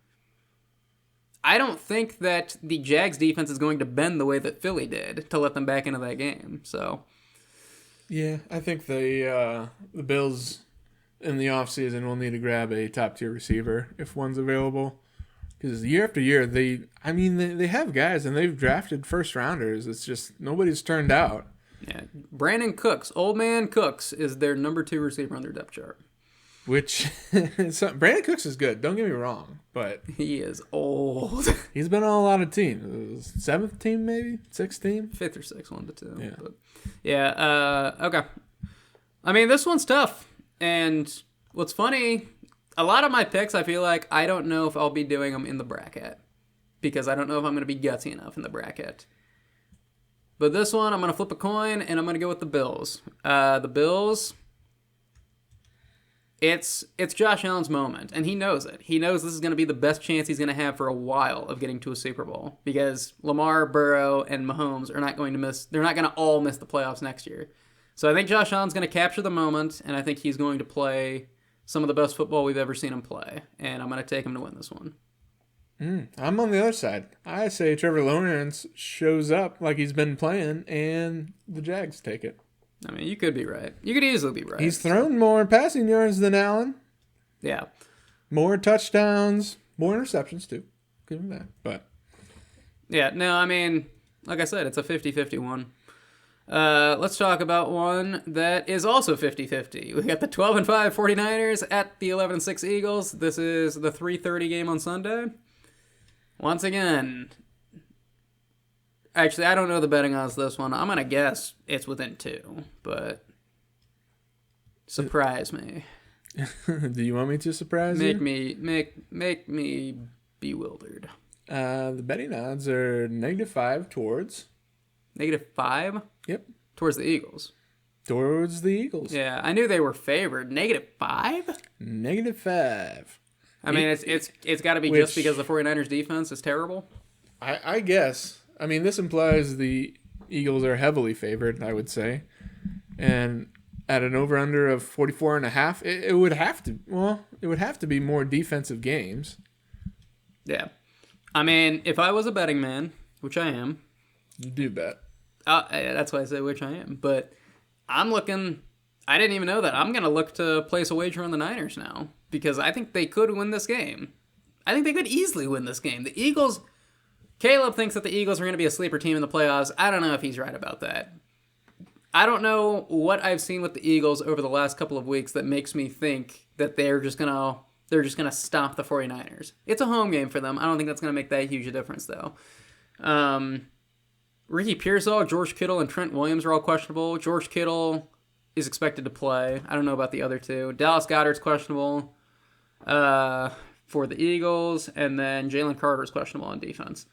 I don't think that the Jags defense is going to bend the way that Philly did to let them back into that game. So, yeah, I think the Bills in the offseason will need to grab a top-tier receiver if one's available. Because year after year, they have guys, and they've drafted first-rounders. It's just nobody's turned out. Yeah, Brandon Cooks, old man Cooks, is their number 2 receiver on their depth chart. Which, Brandon Cooks is good, don't get me wrong, but he is old. He's been on a lot of teams. 7th team, maybe? 6th team? 5th or 6th, 1 to 2. Yeah. But, yeah, okay. I mean, this one's tough. And what's funny, a lot of my picks, I feel like I don't know if I'll be doing them in the bracket, because I don't know if I'm going to be gutsy enough in the bracket. But this one, I'm going to flip a coin, and I'm going to go with the Bills. The Bills, it's Josh Allen's moment, and he knows it. He knows this is going to be the best chance he's going to have for a while of getting to a Super Bowl, because Lamar, Burrow, and Mahomes are not going to miss. They're not going to all miss the playoffs next year. So I think Josh Allen's going to capture the moment, and I think he's going to play some of the best football we've ever seen him play, and I'm going to take him to win this one. I'm on the other side. I say Trevor Lawrence shows up like he's been playing, and the Jags take it. I mean, you could be right. You could easily be right. He's thrown more passing yards than Allen. Yeah. More touchdowns, more interceptions, too. Give him that. But yeah, no, I mean, like I said, it's a 50-50 one. Let's talk about one that is also 50-50. We got the 12-5 49ers at the 11-6 Eagles. This is the 3:30 game on Sunday. Once again, actually, I don't know the betting odds this one. I'm going to guess it's within 2, but Surprise me. Do you want me to surprise Make you? make me bewildered. The betting odds are -5 towards. -5 Yep. towards the Eagles. Towards the Eagles. Yeah, I knew they were favored. -5? -5. I mean, it's got to be Which- just because the 49ers defense is terrible. I guess. I mean, this implies the Eagles are heavily favored, I would say. And at an over-under of 44.5, it would have to, well, it would have to be more defensive games. Yeah. I mean, if I was a betting man, which I am, You do bet. that's why I say which I am, but I'm looking, I didn't even know that. I'm going to look to place a wager on the Niners now because I think they could win this game. I think they could easily win this game. The Eagles, Caleb thinks that the Eagles are going to be a sleeper team in the playoffs. I don't know if he's right about that. I don't know what I've seen with the Eagles over the last couple of weeks that makes me think that they're just gonna stomp the 49ers. It's a home game for them. I don't think that's gonna make that huge a difference though. Ricky Pearsall, George Kittle, and Trent Williams are all questionable. George Kittle is expected to play. I don't know about the other two. Dallas Goedert's questionable for the Eagles, and then Jalen Carter's questionable on defense.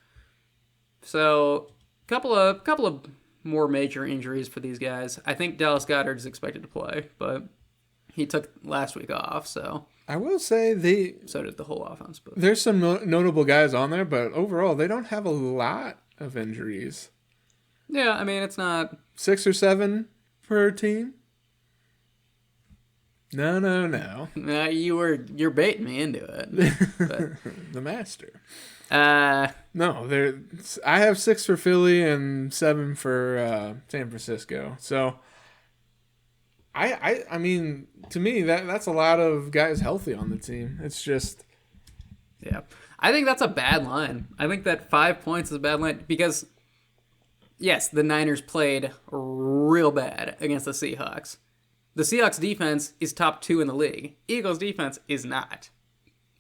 So couple of more major injuries for these guys. I think Dallas Goedert is expected to play, but he took last week off, so I will say so did the whole offense. But there's some notable guys on there, but overall they don't have a lot of injuries. yeah, I mean it's not 6 or 7 per team. No. you're baiting me into it. But, The master. uh, No, I have 6 for Philly and 7 for San Francisco. So, I mean, to me that's a lot of guys healthy on the team. It's just yeah, I think that's a bad line. I think that 5 points is a bad line because yes, the Niners played real bad against the Seahawks. The Seahawks defense is top 2 in the league. Eagles defense is not.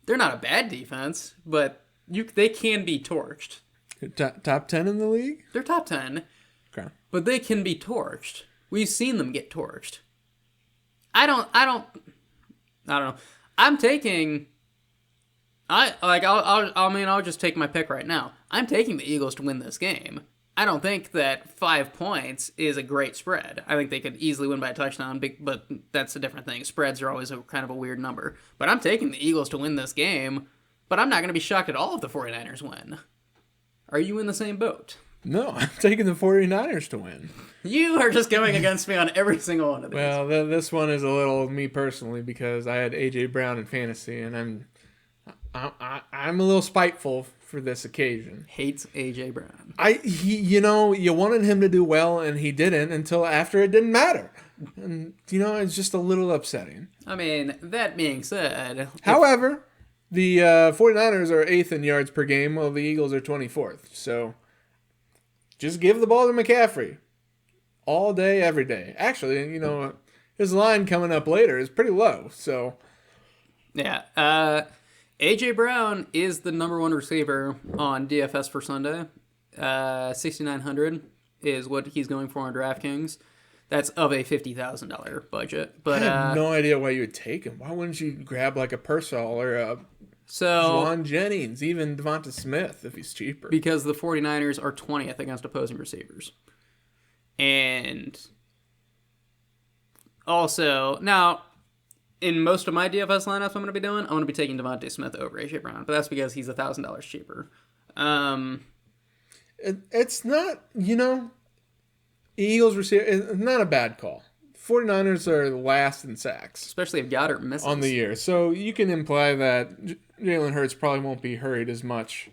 They're not a bad defense, but they can be torched. top 10 in the league. They're top 10, Okay. but they can be torched. We've seen them get torched. I don't know. I'm taking I'll just take my pick right now. I'm taking the Eagles to win this game. I don't think that 5 points is a great spread. I think they could easily win by a touchdown, but that's a different thing. Spreads are always kind of a weird number. But I'm taking the Eagles to win this game, but I'm not going to be shocked at all if the 49ers win. Are you in the same boat? No, I'm taking the 49ers to win. You are just going against me on every single one of these. Well, this one is a little me personally because I had A.J. Brown in fantasy, and I'm a little spiteful for this occasion. Hates A.J. Brown. You wanted him to do well, and he didn't until after it didn't matter. And, it's just a little upsetting. I mean, that being said... However, the 49ers are 8th in yards per game, while the Eagles are 24th. So, just give the ball to McCaffrey. All day, every day. Actually, his line coming up later is pretty low, so... Yeah, A.J. Brown is the number 1 receiver on DFS for Sunday. 6,900 is what he's going for on DraftKings. That's of a $50,000 budget. But I have no idea why you would take him. Why wouldn't you grab like a Purcell or a Juwan Jennings, even Devonta Smith if he's cheaper? Because the 49ers are 20th against opposing receivers. And also, now... in most of my DFS lineups I'm going to be doing, I'm going to be taking Devontae Smith over A.J. Brown, but that's because he's $1,000 cheaper. It's not, Eagles receiver, it's not a bad call. 49ers are last in sacks. Especially if Goddard misses. On the year. So you can imply that Jalen Hurts probably won't be hurried as much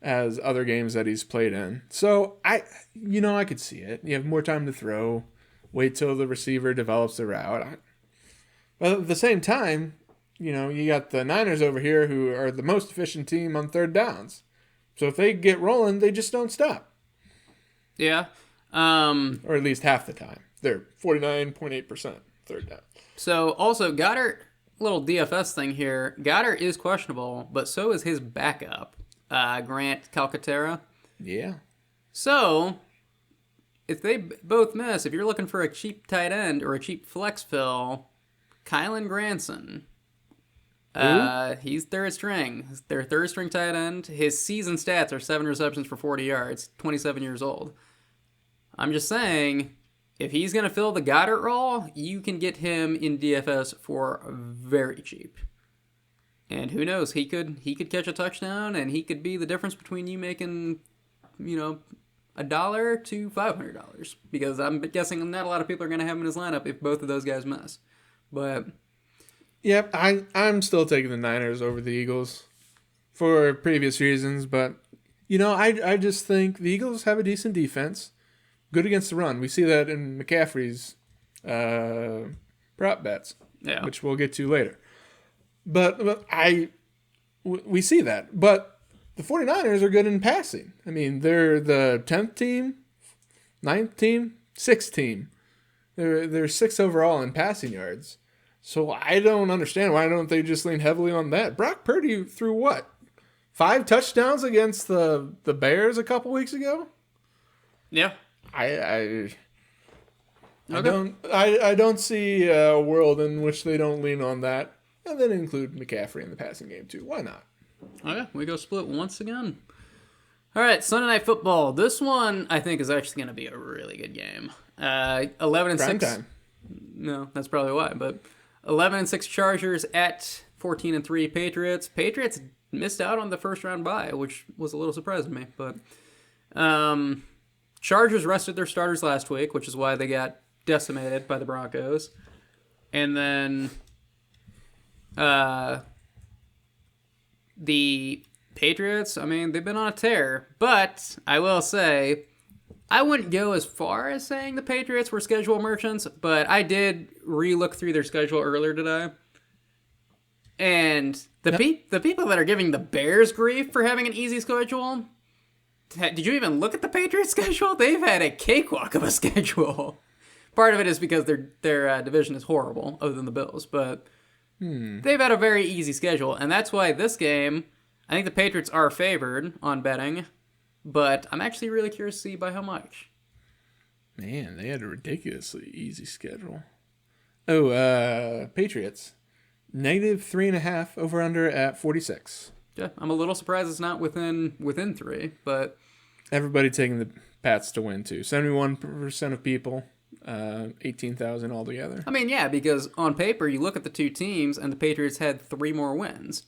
as other games that he's played in. So, I could see it. You have more time to throw. Wait till the receiver develops the route. But at the same time, you got the Niners over here who are the most efficient team on third downs. So if they get rolling, they just don't stop. Yeah. Or at least half the time. They're 49.8% third down. So also Goddard, little DFS thing here. Goddard is questionable, but so is his backup, Grant Calcaterra. Yeah. So if they both miss, if you're looking for a cheap tight end or a cheap flex fill, Kylan Granson. He's third string. Their third string tight end. His season stats are 7 receptions for 40 yards. 27 years old. I'm just saying, if he's going to fill the Goddard role, you can get him in DFS for very cheap. And who knows, he could catch a touchdown, and he could be the difference between you making, $1 to $500. Because I'm guessing not a lot of people are going to have him in his lineup if both of those guys miss. But yep, I'm still taking the Niners over the Eagles for previous reasons. But, I just think the Eagles have a decent defense. Good against the run. We see that in McCaffrey's prop bets, which we'll get to later. But we see that. But the 49ers are good in passing. I mean, they're the 10th team, 9th team, 6th team. They're 6th overall in passing yards. So I don't understand. Why don't they just lean heavily on that? Brock Purdy threw what? 5 touchdowns against the Bears a couple weeks ago? yeah. I don't see a world in which they don't lean on that. And then include McCaffrey in the passing game, too. Why not? Okay, we go split once again. All right, Sunday Night Football. This one, I think, is actually going to be a really good game. 11-6. Prime time. No, that's probably why. But 11-6 Chargers at 14-3 Patriots. Patriots missed out on the first round bye, which was a little surprising to me. But Chargers rested their starters last week, which is why they got decimated by the Broncos. And then the Patriots, I mean, they've been on a tear. But I will say, I wouldn't go as far as saying the Patriots were schedule merchants, but I did re-look through their schedule earlier today. And the people that are giving the Bears grief for having an easy schedule, did you even look at the Patriots schedule? They've had a cakewalk of a schedule. Part of it is because their division is horrible, other than the Bills, but they've had a very easy schedule, and that's why this game, I think the Patriots are favored on betting, but I'm actually really curious to see by how much. Man, they had a ridiculously easy schedule. Oh, Patriots. -3.5 over under at 46. Yeah, I'm a little surprised it's not within 3, but Everybody taking the Pats to win, too. 71% of people. 18,000 altogether. I mean, yeah, because on paper you look at the two teams and the Patriots had 3 more wins.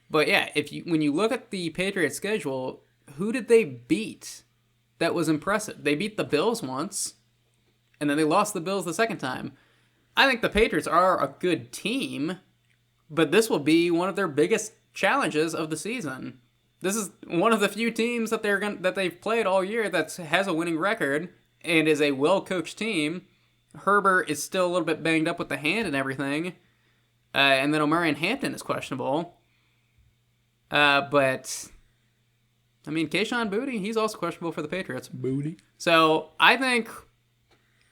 But yeah, when you look at the Patriots schedule, who did they beat that was impressive? They beat the Bills once, and then they lost the Bills the second time. I think the Patriots are a good team, but this will be one of their biggest challenges of the season. This is one of the few teams that they've played all year that has a winning record and is a well-coached team. Herbert is still a little bit banged up with the hand and everything. And then Omarion Hampton is questionable. But, I mean, Kayshon Boutte, he's also questionable for the Patriots. Booty. So, I think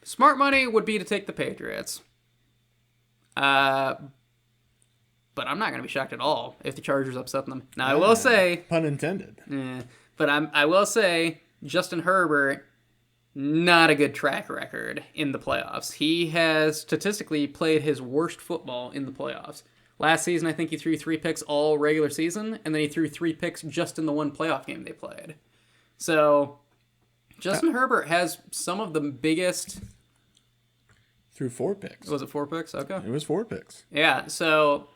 smart money would be to take the Patriots. But I'm not going to be shocked at all if the Chargers upset them. Now, I will say... Pun intended. But I will say, Justin Herbert... not a good track record in the playoffs. He has statistically played his worst football in the playoffs. Last season, I think he threw 3 picks all regular season, and then he threw 3 picks just in the one playoff game they played. So, Justin Herbert has some of the biggest... Threw 4 picks. Was it 4 picks? Okay. It was 4 picks. Yeah, so...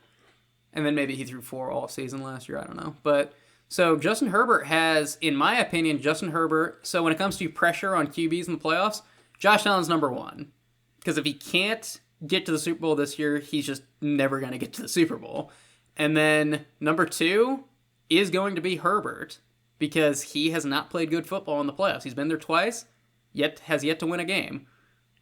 And then maybe he threw 4 all season last year, I don't know. But... So Justin Herbert has, in my opinion, so when it comes to pressure on QBs in the playoffs, Josh Allen's number 1. Because if he can't get to the Super Bowl this year, he's just never going to get to the Super Bowl. And then number 2 is going to be Herbert, because he has not played good football in the playoffs. He's been there twice, has yet to win a game.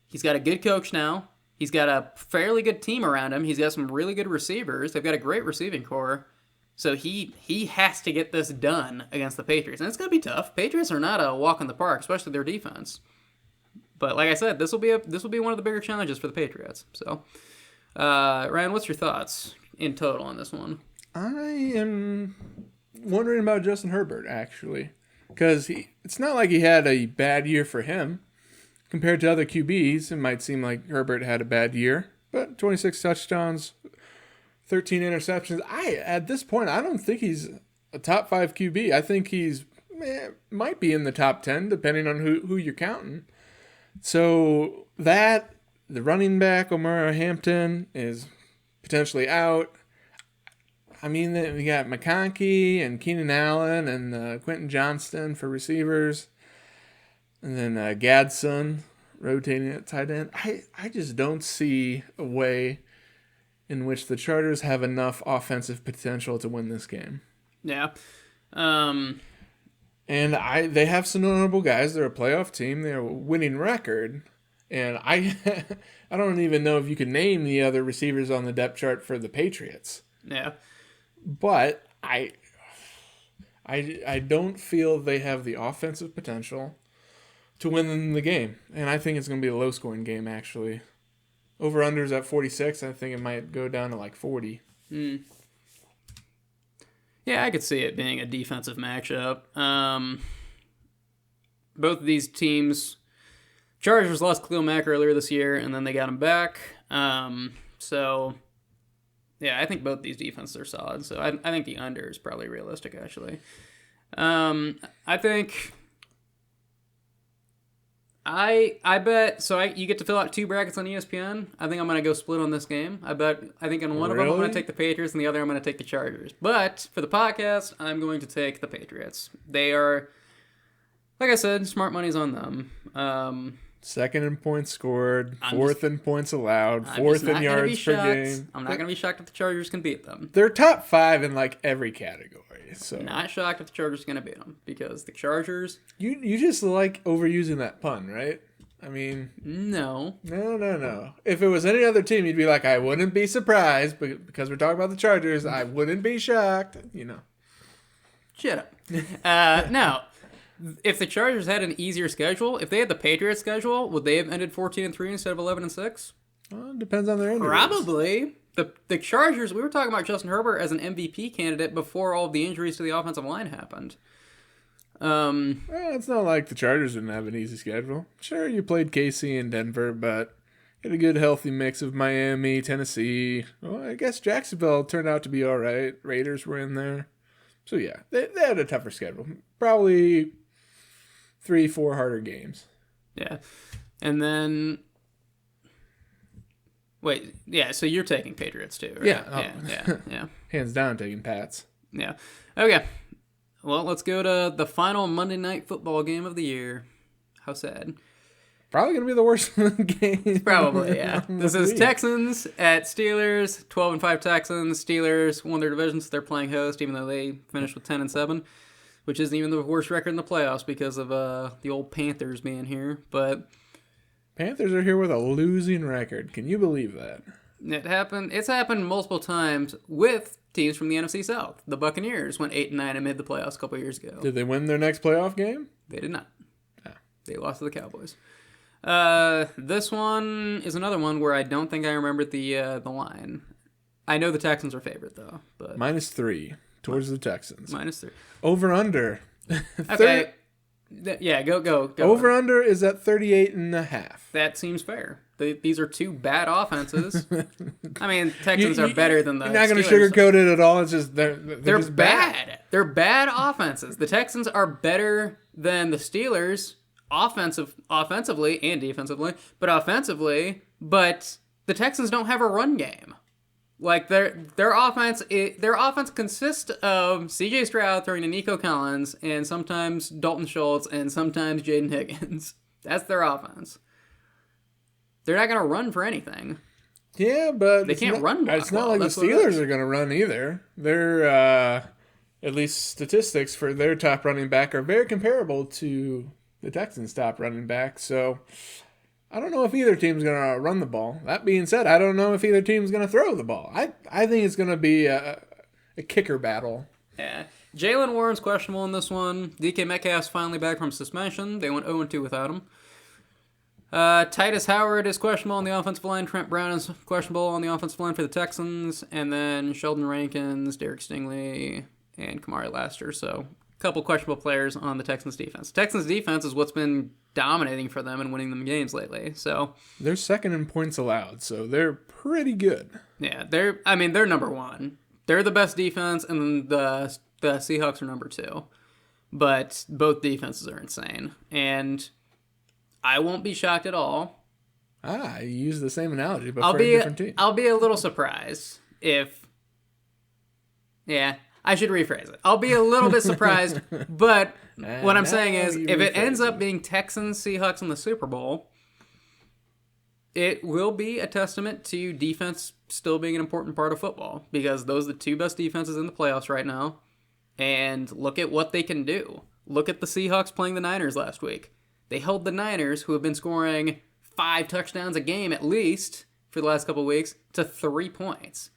He's got a good coach now. He's got a fairly good team around him. He's got some really good receivers. They've got a great receiving core. So he has to get this done against the Patriots. And it's going to be tough. Patriots are not a walk in the park, especially their defense. But like I said, this will be one of the bigger challenges for the Patriots. So, Ryan, what's your thoughts in total on this one? I am wondering about Justin Herbert, actually. Because it's not like he had a bad year for him. Compared to other QBs, it might seem like Herbert had a bad year. but 26 touchdowns, 13 interceptions. At this point, I don't think he's a top 5 QB. I think he's might be in the top 10, depending on who you're counting. So the running back, Omar Hampton, is potentially out. I mean, we got McConkey and Keenan Allen and Quentin Johnston for receivers. And then Gadsden rotating at tight end. I just don't see a way in which the Chargers have enough offensive potential to win this game. Yeah. And they have some notable guys. They're a playoff team. They're a winning record. And I don't even know if you could name the other receivers on the depth chart for the Patriots. Yeah. But I don't feel they have the offensive potential to win the game. And I think it's going to be a low-scoring game, actually. Over-under's at 46. I think it might go down to like 40. Yeah, I could see it being a defensive matchup. Both of these teams, Chargers lost Khalil Mack earlier this year, and then they got him back. So, yeah, I think both these defenses are solid. So I think the under is probably realistic, actually. I think... I bet, so you get to fill out 2 brackets on ESPN. I think I'm going to go split on this game. I think in one of them I'm going to take the Patriots and the other I'm going to take the Chargers. But for the podcast, I'm going to take the Patriots. They are, like I said, smart money's on them. Second in points scored, fourth in points allowed, fourth in yards per game. I'm not going to be shocked if the Chargers can beat them. They're top 5 in like every category. So not shocked if the Chargers are going to beat them because the Chargers. You just like overusing that pun, right? I mean, no. If it was any other team, you'd be like, I wouldn't be surprised, but because we're talking about the Chargers, I wouldn't be shocked. Shut up. No. If the Chargers had an easier schedule, if they had the Patriots schedule, would they have ended 14-3 instead of 11-6? Well, it depends on their injuries. Probably. The Chargers, we were talking about Justin Herbert as an MVP candidate before all of the injuries to the offensive line happened. Well, it's not like the Chargers didn't have an easy schedule. Sure, you played KC and Denver, but you had a good, healthy mix of Miami, Tennessee. Well, I guess Jacksonville turned out to be all right. Raiders were in there. So, yeah, they had a tougher schedule. Probably 3-4 harder games. Yeah. And then... Wait, yeah, so you're taking Patriots too, right? Yeah. Yeah. Hands down taking Pats. Yeah. Okay. Well, let's go to the final Monday Night Football game of the year. How sad. Probably going to be the worst game. Probably, yeah. This is Texans at Steelers. 12-5 Texans. Steelers won their division, so they're playing host, even though they finished with 10-7, which isn't even the worst record in the playoffs because of the old Panthers being here. But Panthers are here with a losing record. Can you believe that? it happened. It's happened multiple times with teams from the NFC South. The Buccaneers went 8-9 and made the playoffs a couple years ago. Did they win their next playoff game? They did not. Oh. They lost to the Cowboys. This one is another one where I don't think I remembered the line. I know the Texans are favorite though, but -3 towards the Texans. -3. Over under. Okay. Yeah, go. Over under is at 38.5. That seems fair. These are 2 bad offenses. I mean, Texans are better than the You're not going to Steelers. sugarcoat it at all. It's just they're just bad. They're bad offenses. The Texans are better than the Steelers offensively and defensively, but offensively. But the Texans don't have a run game. Like their offense consists of C.J. Stroud throwing to Nico Collins and sometimes Dalton Schultz and sometimes Jaden Higgins. That's their offense. They're not going to run for anything. Yeah, but they can't run. It's not like the Steelers are going to run either. They're at least statistics for their top running back are very comparable to the Texans' top running back. So I don't know if either team's going to run the ball. That being said, I don't know if either team's going to throw the ball. I think it's going to be a kicker battle. Yeah. Jalen Warren's questionable in this one. DK Metcalf's finally back from suspension. They went 0-2 without him. Titus Howard is questionable on the offensive line. Trent Brown is questionable on the offensive line for the Texans. And then Sheldon Rankins, Derek Stingley, and Kamari Laster. So a couple questionable players on the Texans defense. Texans defense is what's been dominating for them and winning them games lately. So they're second in points allowed, so they're pretty good. yeah, they're number one. They're the best defense, and the Seahawks are number two. But both defenses are insane, and I won't be shocked at all. You use the same analogy, but for a different team. I'll be a little surprised if... Yeah, I should rephrase it. I'll be a little bit surprised, but what I'm saying is, if it ends up being Texans, Seahawks in the Super Bowl, it will be a testament to defense still being an important part of football, because those are the two best defenses in the playoffs right now, and look at what they can do. Look at the Seahawks playing the Niners last week. They held the Niners, who have been scoring 5 touchdowns a game at least for the last couple of weeks, to 3 points.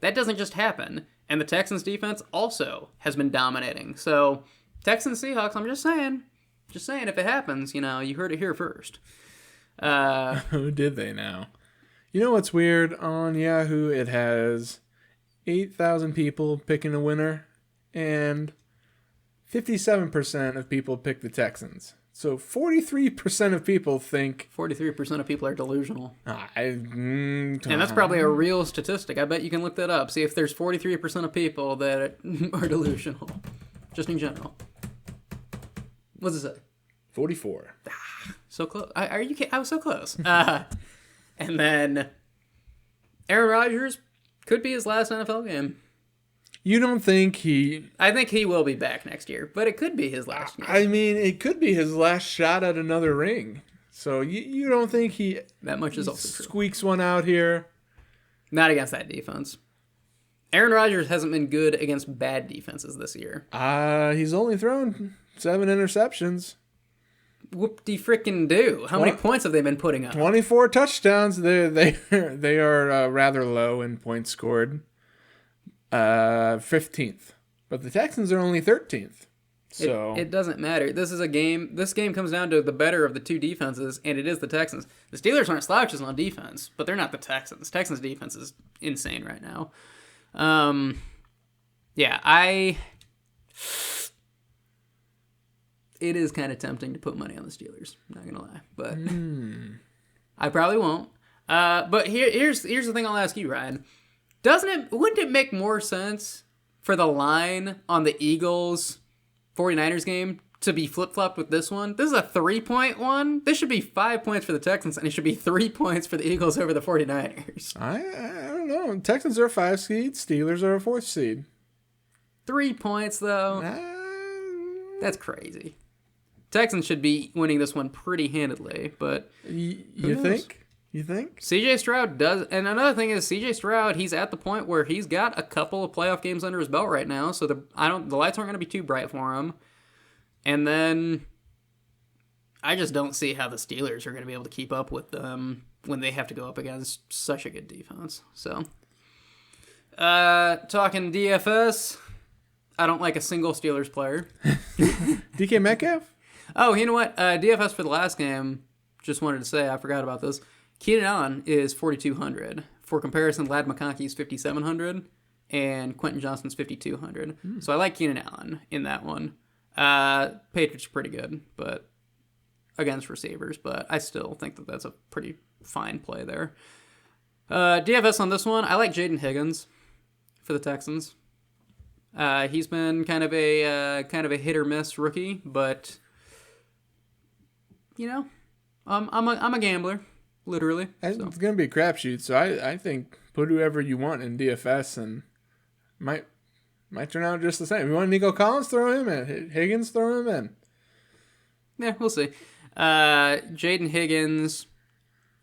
That doesn't just happen. And the Texans defense also has been dominating. So, Texans Seahawks, I'm just saying, if it happens, you heard it here first. Who did they now? You know what's weird? On Yahoo, it has 8,000 people picking a winner, and 57% of people pick the Texans. So 43% of people think... 43% of people are delusional. And that's probably a real statistic. I bet you can look that up. See if there's 43% of people that are delusional. Just in general. What's it say? 44. So close. Are you kidding? I was so close. And then Aaron Rodgers could be his last NFL game. You don't think he... I think he will be back next year, but it could be his last year. I mean, it could be his last shot at another ring. So you don't think he... That much is also true. Squeaks one out here? Not against that defense. Aaron Rodgers hasn't been good against bad defenses this year. He's only thrown 7 interceptions. Whoop-de-frickin-do. How many points have they been putting up? 24 touchdowns. They are rather low in points scored. 15th. But the Texans are only 13th. So it doesn't matter. This is a game. This game comes down to the better of the two defenses, and it is the Texans. The Steelers aren't slouches on defense, but they're not the Texans. Texans defense is insane right now. It is kind of tempting to put money on the Steelers. I'm not gonna lie, but I probably won't. But here's the thing I'll ask you, Ryan. Wouldn't it make more sense for the line on the Eagles 49ers game to be flip-flopped with this one? This is a 3-point one. This should be 5 points for the Texans, and it should be 3 points for the Eagles over the 49ers. I don't know. Texans are a 5 seed. Steelers are a 4th seed. 3 points, though. That's crazy. Texans should be winning this one pretty handedly, but you think? You think? CJ Stroud does, and another thing is CJ Stroud, he's at the point where he's got a couple of playoff games under his belt right now, so the lights aren't going to be too bright for him. And then I just don't see how the Steelers are going to be able to keep up with them when they have to go up against such a good defense. So, talking DFS, I don't like a single Steelers player. DK Metcalf? Oh, you know what? DFS for the last game, just wanted to say, I forgot about this. Keenan Allen is 4,200. For comparison, Ladd McConkey's 5,700, and Quentin Johnston's 5,200. So I like Keenan Allen in that one. Patriots are pretty good, but against receivers, but I still think that that's a pretty fine play there. DFS on this one, I like Jaden Higgins for the Texans. He's been kind of a hit or miss rookie, but I'm a gambler. Literally. It's going to be a crapshoot, so I think put whoever you want in DFS and might turn out just the same. If you want Nico Collins, throw him in. Higgins, throw him in. Yeah, we'll see. Jaden Higgins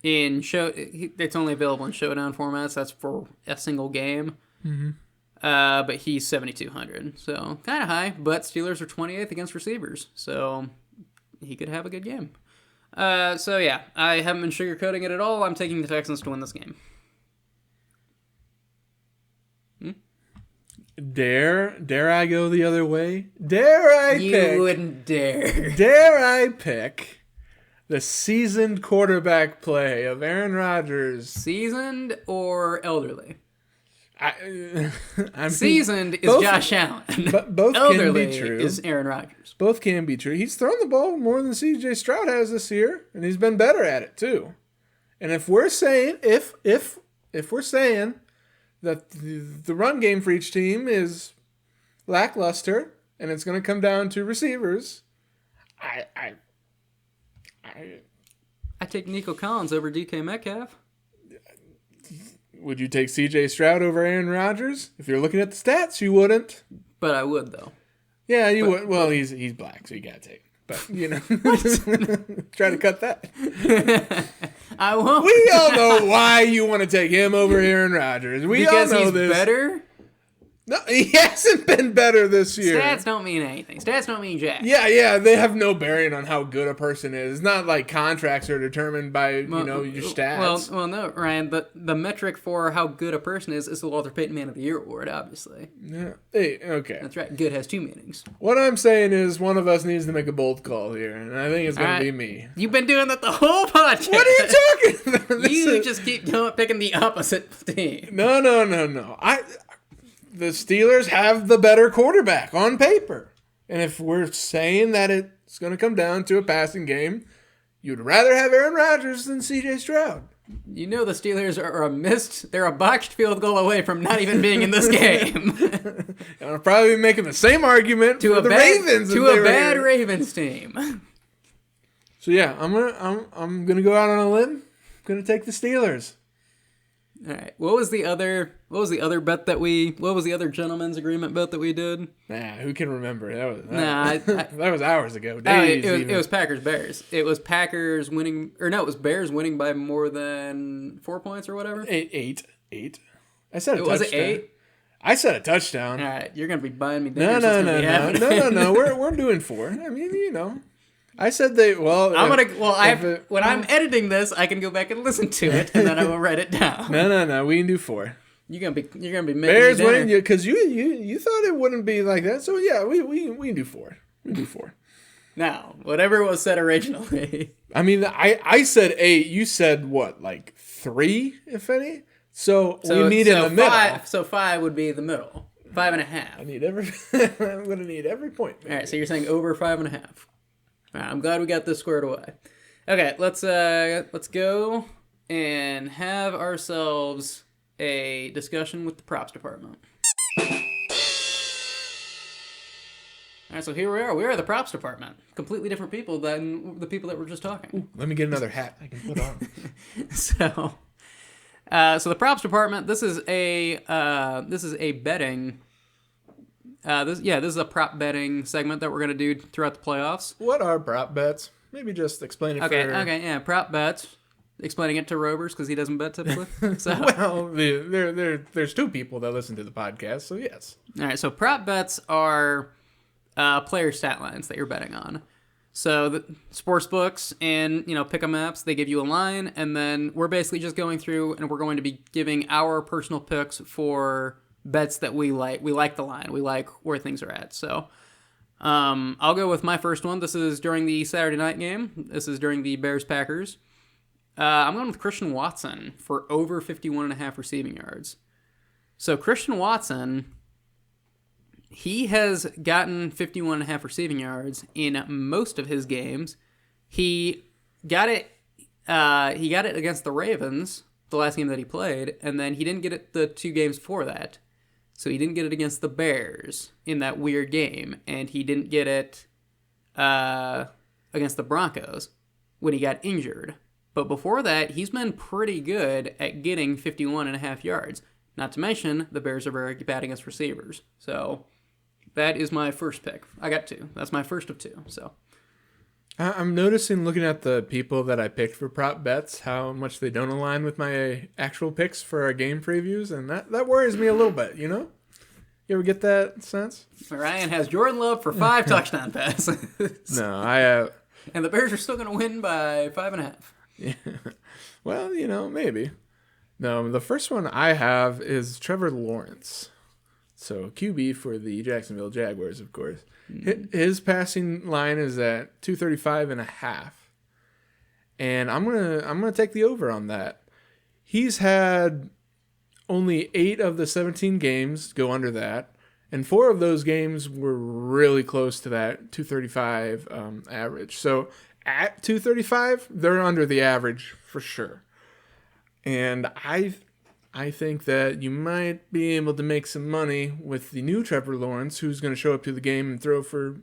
it's only available in showdown formats. That's for a single game. Mm-hmm. But he's 7,200, so kind of high. But Steelers are 28th against receivers, so he could have a good game. So yeah, I haven't been sugarcoating it at all. I'm taking the Texans to win this game. Dare I go the other way? You wouldn't dare. Dare I pick the seasoned quarterback play of Aaron Rodgers? Seasoned or elderly? I Seasoned is both- Josh Allen. both can Elderly be true. is Aaron Rodgers. Both can be true. He's thrown the ball more than C.J. Stroud has this year, and he's been better at it too. And if we're saying if we're saying that the run game for each team is lackluster and it's going to come down to receivers, I take Nico Collins over DK Metcalf. would you take C.J. Stroud over Aaron Rodgers? If you're looking at the stats, you wouldn't. But I would, though. Yeah, you would. Well, he's black, so you gotta take him. But you know, try to cut that. I won't. We all know why you want to take him over Aaron Rodgers. Because all know he's this. better? No, he hasn't been better this year. Stats don't mean anything. Stats don't mean jack. Yeah, they have no bearing on how good a person is. It's not like contracts are determined by your stats. Well, no, Ryan. The metric for how good a person is the Walter Payton Man of the Year award, obviously. Yeah. Hey, okay. That's right. Good has two meanings. What I'm saying is one of us needs to make a bold call here, and I think it's going All to right. be me. You've been doing that the whole podcast. What are you talking about? You just keep picking the opposite team. No. The Steelers have the better quarterback on paper. And if we're saying that it's going to come down to a passing game, you'd rather have Aaron Rodgers than C.J. Stroud. You know the Steelers are they're a botched field goal away from not even being in this game. And I'll probably be making the same argument to for the Ravens. To a bad Ravens team. So yeah, I'm gonna go out on a limb. I'm gonna take the Steelers. All right. What was the other gentleman's agreement bet that we did? Nah, who can remember? That was hours ago. It was Packers Bears. It was Packers winning, or no, it was Bears winning by more than 4 points or whatever. Eight. I said a touchdown. Was it 8? I said a touchdown. All right, you're gonna be buying me No. dinners. No. We're doing 4. I mean, you know. I said they. Well, when I'm editing this, I can go back and listen to it, and then I will write it down. No. We can do 4. You're gonna be making Bears me dinner. winning because you thought it wouldn't be like that. So yeah, we can do 4. We can do 4. Now, whatever was said originally. I mean, I said 8. You said what, like 3, if any? So we need in the middle. 5, so 5 would be the middle. 5.5. I'm gonna need every point. All right, so you're saying over 5.5. All right, I'm glad we got this squared away. Okay, let's go and have ourselves a discussion with the props department. All right, so here we are. We are the props department. Completely different people than the people that were just talking. Ooh, let me get another hat I can put on. So the props department. This is a betting. This is a prop betting segment that we're gonna do throughout the playoffs. What are prop bets? Maybe just explain it. Okay, prop bets. Explaining it to Robers because he doesn't bet typically. So. Well, there's 2 people that listen to the podcast, so yes. All right, so prop bets are player stat lines that you're betting on. So the sports books and pick 'em apps, they give you a line, and then we're basically just going through and we're going to be giving our personal picks for bets that we like. We like the line. We like where things are at. So I'll go with my first one. This is during the Saturday night game. This is during the Bears-Packers. I'm going with Christian Watson for over 51.5 receiving yards. So Christian Watson, he has gotten 51.5 receiving yards in most of his games. He got it against the Ravens, the last game that he played, and then he didn't get it the 2 games before that. So he didn't get it against the Bears in that weird game, and he didn't get it against the Broncos when he got injured. But before that, he's been pretty good at getting 51.5 yards. Not to mention, the Bears are very bad against receivers. So that is my first pick. I got 2. That's my first of 2. So I'm noticing, looking at the people that I picked for prop bets, how much they don't align with my actual picks for our game previews, and that worries me a little bit, You ever get that sense? Ryan has Jordan Love for 5 touchdown passes. No, and the Bears are still going to win by 5.5. Yeah. Well, maybe. No, the first one I have is Trevor Lawrence. So QB for the Jacksonville Jaguars, of course. His passing line is at 235.5. And I'm gonna take the over on that. He's had only 8 of the 17 games go under that. And 4 of those games were really close to that 235 average. So at 235, they're under the average for sure. And I think that you might be able to make some money with the new Trevor Lawrence, who's going to show up to the game and throw for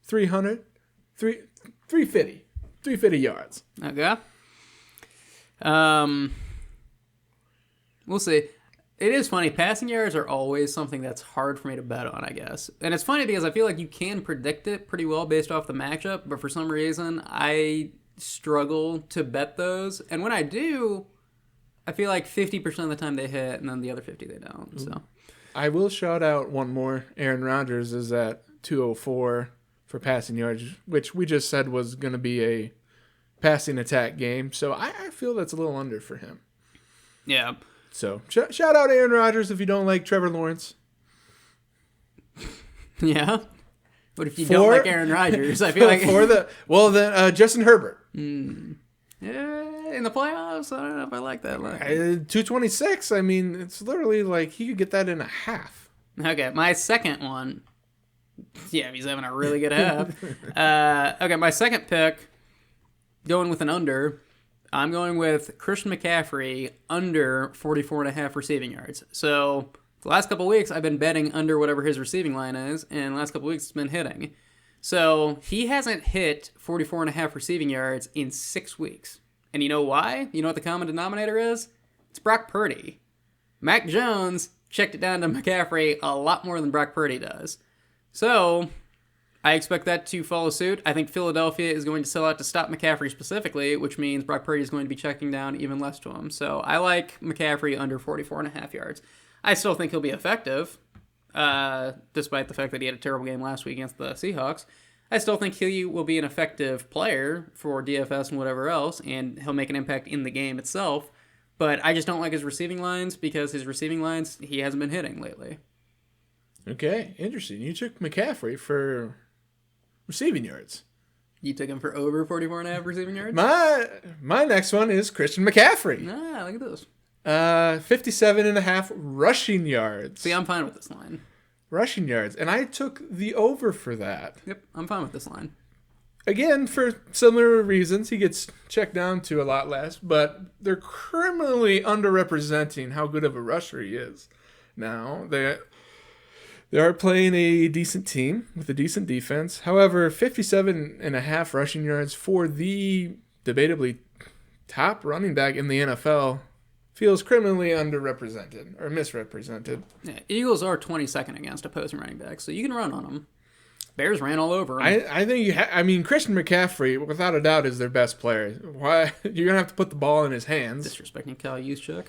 350 yards. Okay. We'll see. It is funny. Passing yards are always something that's hard for me to bet on, I guess. And it's funny because I feel like you can predict it pretty well based off the matchup, but for some reason, I struggle to bet those. And when I do, I feel like 50% of the time they hit, and then the other 50 they don't. So I will shout out one more. Aaron Rodgers is at 204 for passing yards, which we just said was going to be a passing attack game. So I feel that's a little under for him. yeah. So shout out Aaron Rodgers if you don't like Trevor Lawrence. Yeah. But if you don't like Aaron Rodgers, I feel like Justin Herbert. Yeah, in the playoffs, I don't know if I like that line. 226. I mean, it's literally like he could get that in a half. Okay, my second one. Yeah, he's having a really good half. Okay, my second pick, going with an under. I'm going with Christian McCaffrey under 44.5 receiving yards. So the last couple of weeks, I've been betting under whatever his receiving line is, and the last couple of weeks, it's been hitting. So he hasn't hit 44.5 receiving yards in 6 weeks. And you know why? You know what the common denominator is? It's Brock Purdy. Mac Jones checked it down to McCaffrey a lot more than Brock Purdy does. So I expect that to follow suit. I think Philadelphia is going to sell out to stop McCaffrey specifically, which means Brock Purdy is going to be checking down even less to him. So I like McCaffrey under 44.5 yards. I still think he'll be effective, despite the fact that he had a terrible game last week against the Seahawks. I still think he will be an effective player for DFS and whatever else, and he'll make an impact in the game itself. But I just don't like his receiving lines because his receiving lines, he hasn't been hitting lately. Okay, interesting. You took McCaffrey for receiving yards. You took him for over 44.5 receiving yards? My next one is Christian McCaffrey. Ah, look at this. 57.5 rushing yards. See, I'm fine with this line. Rushing yards. And I took the over for that. Yep, I'm fine with this line. Again, for similar reasons, he gets checked down to a lot less, but they're criminally underrepresenting how good of a rusher he is. Now, they are playing a decent team with a decent defense. However, 57.5 rushing yards for the debatably top running back in the NFL feels criminally underrepresented or misrepresented. Yeah, Eagles are 22nd against opposing running backs, so you can run on them. Bears ran all over him. I think Christian McCaffrey, without a doubt, is their best player. Why you're gonna have to put the ball in his hands? Disrespecting Kyle Juszczyk.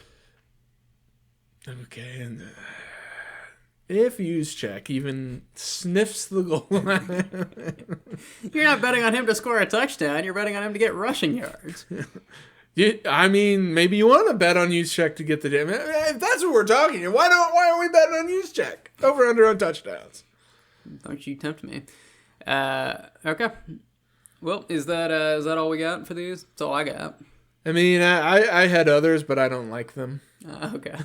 Okay, and if Juszczyk even sniffs the goal line, You're not betting on him to score a touchdown. You're betting on him to get rushing yards. I mean, maybe you want to bet on Juszczyk to get the game. If that's what we're talking here, why are we betting on Juszczyk over under on touchdowns? Don't you tempt me. Okay. Well, is that all we got for these? That's all I got. I mean, I had others, but I don't like them. Okay.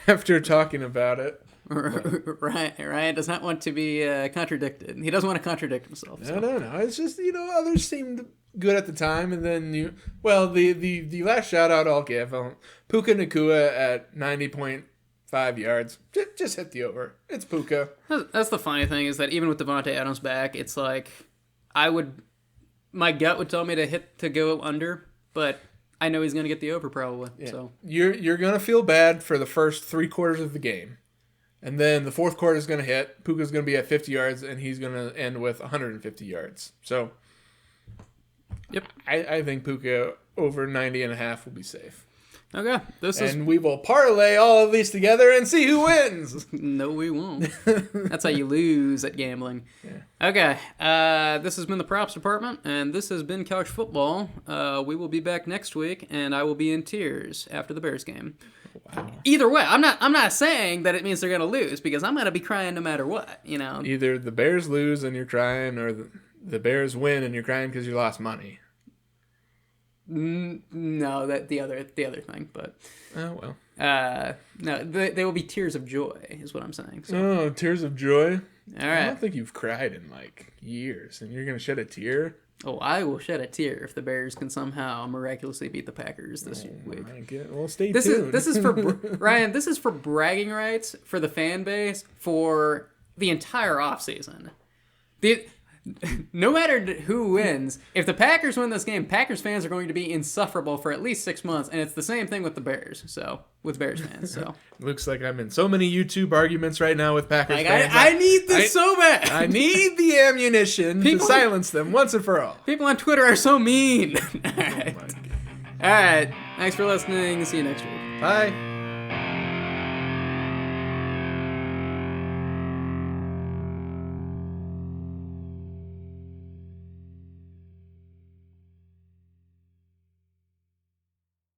After talking about it. Ryan does not want to be contradicted. He doesn't want to contradict himself. So. No. It's just, others seemed good at the time, and then the last shout out I'll give, Puka Nacua at 90.5 yards. Just hit the over. It's Puka. That's the funny thing is that even with Devontae Adams back, it's like my gut would tell me to go under, but I know he's going to get the over probably. Yeah. So you're going to feel bad for the first 3 quarters of the game. And then the fourth quarter is going to hit. Puka's going to be at 50 yards, and he's going to end with 150 yards. So, yep, I think Puka over 90.5 will be safe. Okay, we will parlay all of these together and see who wins. No, we won't. That's how you lose at gambling. Yeah. Okay, this has been the props department, and this has been Couch Football. We will be back next week, and I will be in tears after the Bears game. Wow. Either way, I'm not saying that it means they're going to lose because I'm going to be crying no matter what, Either the Bears lose and you're crying or the Bears win and you're crying because you lost money. No, that the other thing, but Oh well. no, they will be tears of joy, is what I'm saying. So, Oh, tears of joy. all I right. don't think you've cried in like years, and you're gonna shed a tear. Oh, I will shed a tear if the Bears can somehow miraculously beat the Packers this week. Well, stay This tuned. is for Ryan. This is for bragging rights for the fan base for the entire offseason. No matter who wins, if the Packers win this game, Packers fans are going to be insufferable for at least 6 months, and it's the same thing with the Bears. So with Bears fans, so Looks like I'm in so many YouTube arguments right now with Packers like, fans. I need this so bad. I need the ammunition to silence them once and for all. People on Twitter are so mean. All right. All right. Thanks for listening. See you next week. Bye.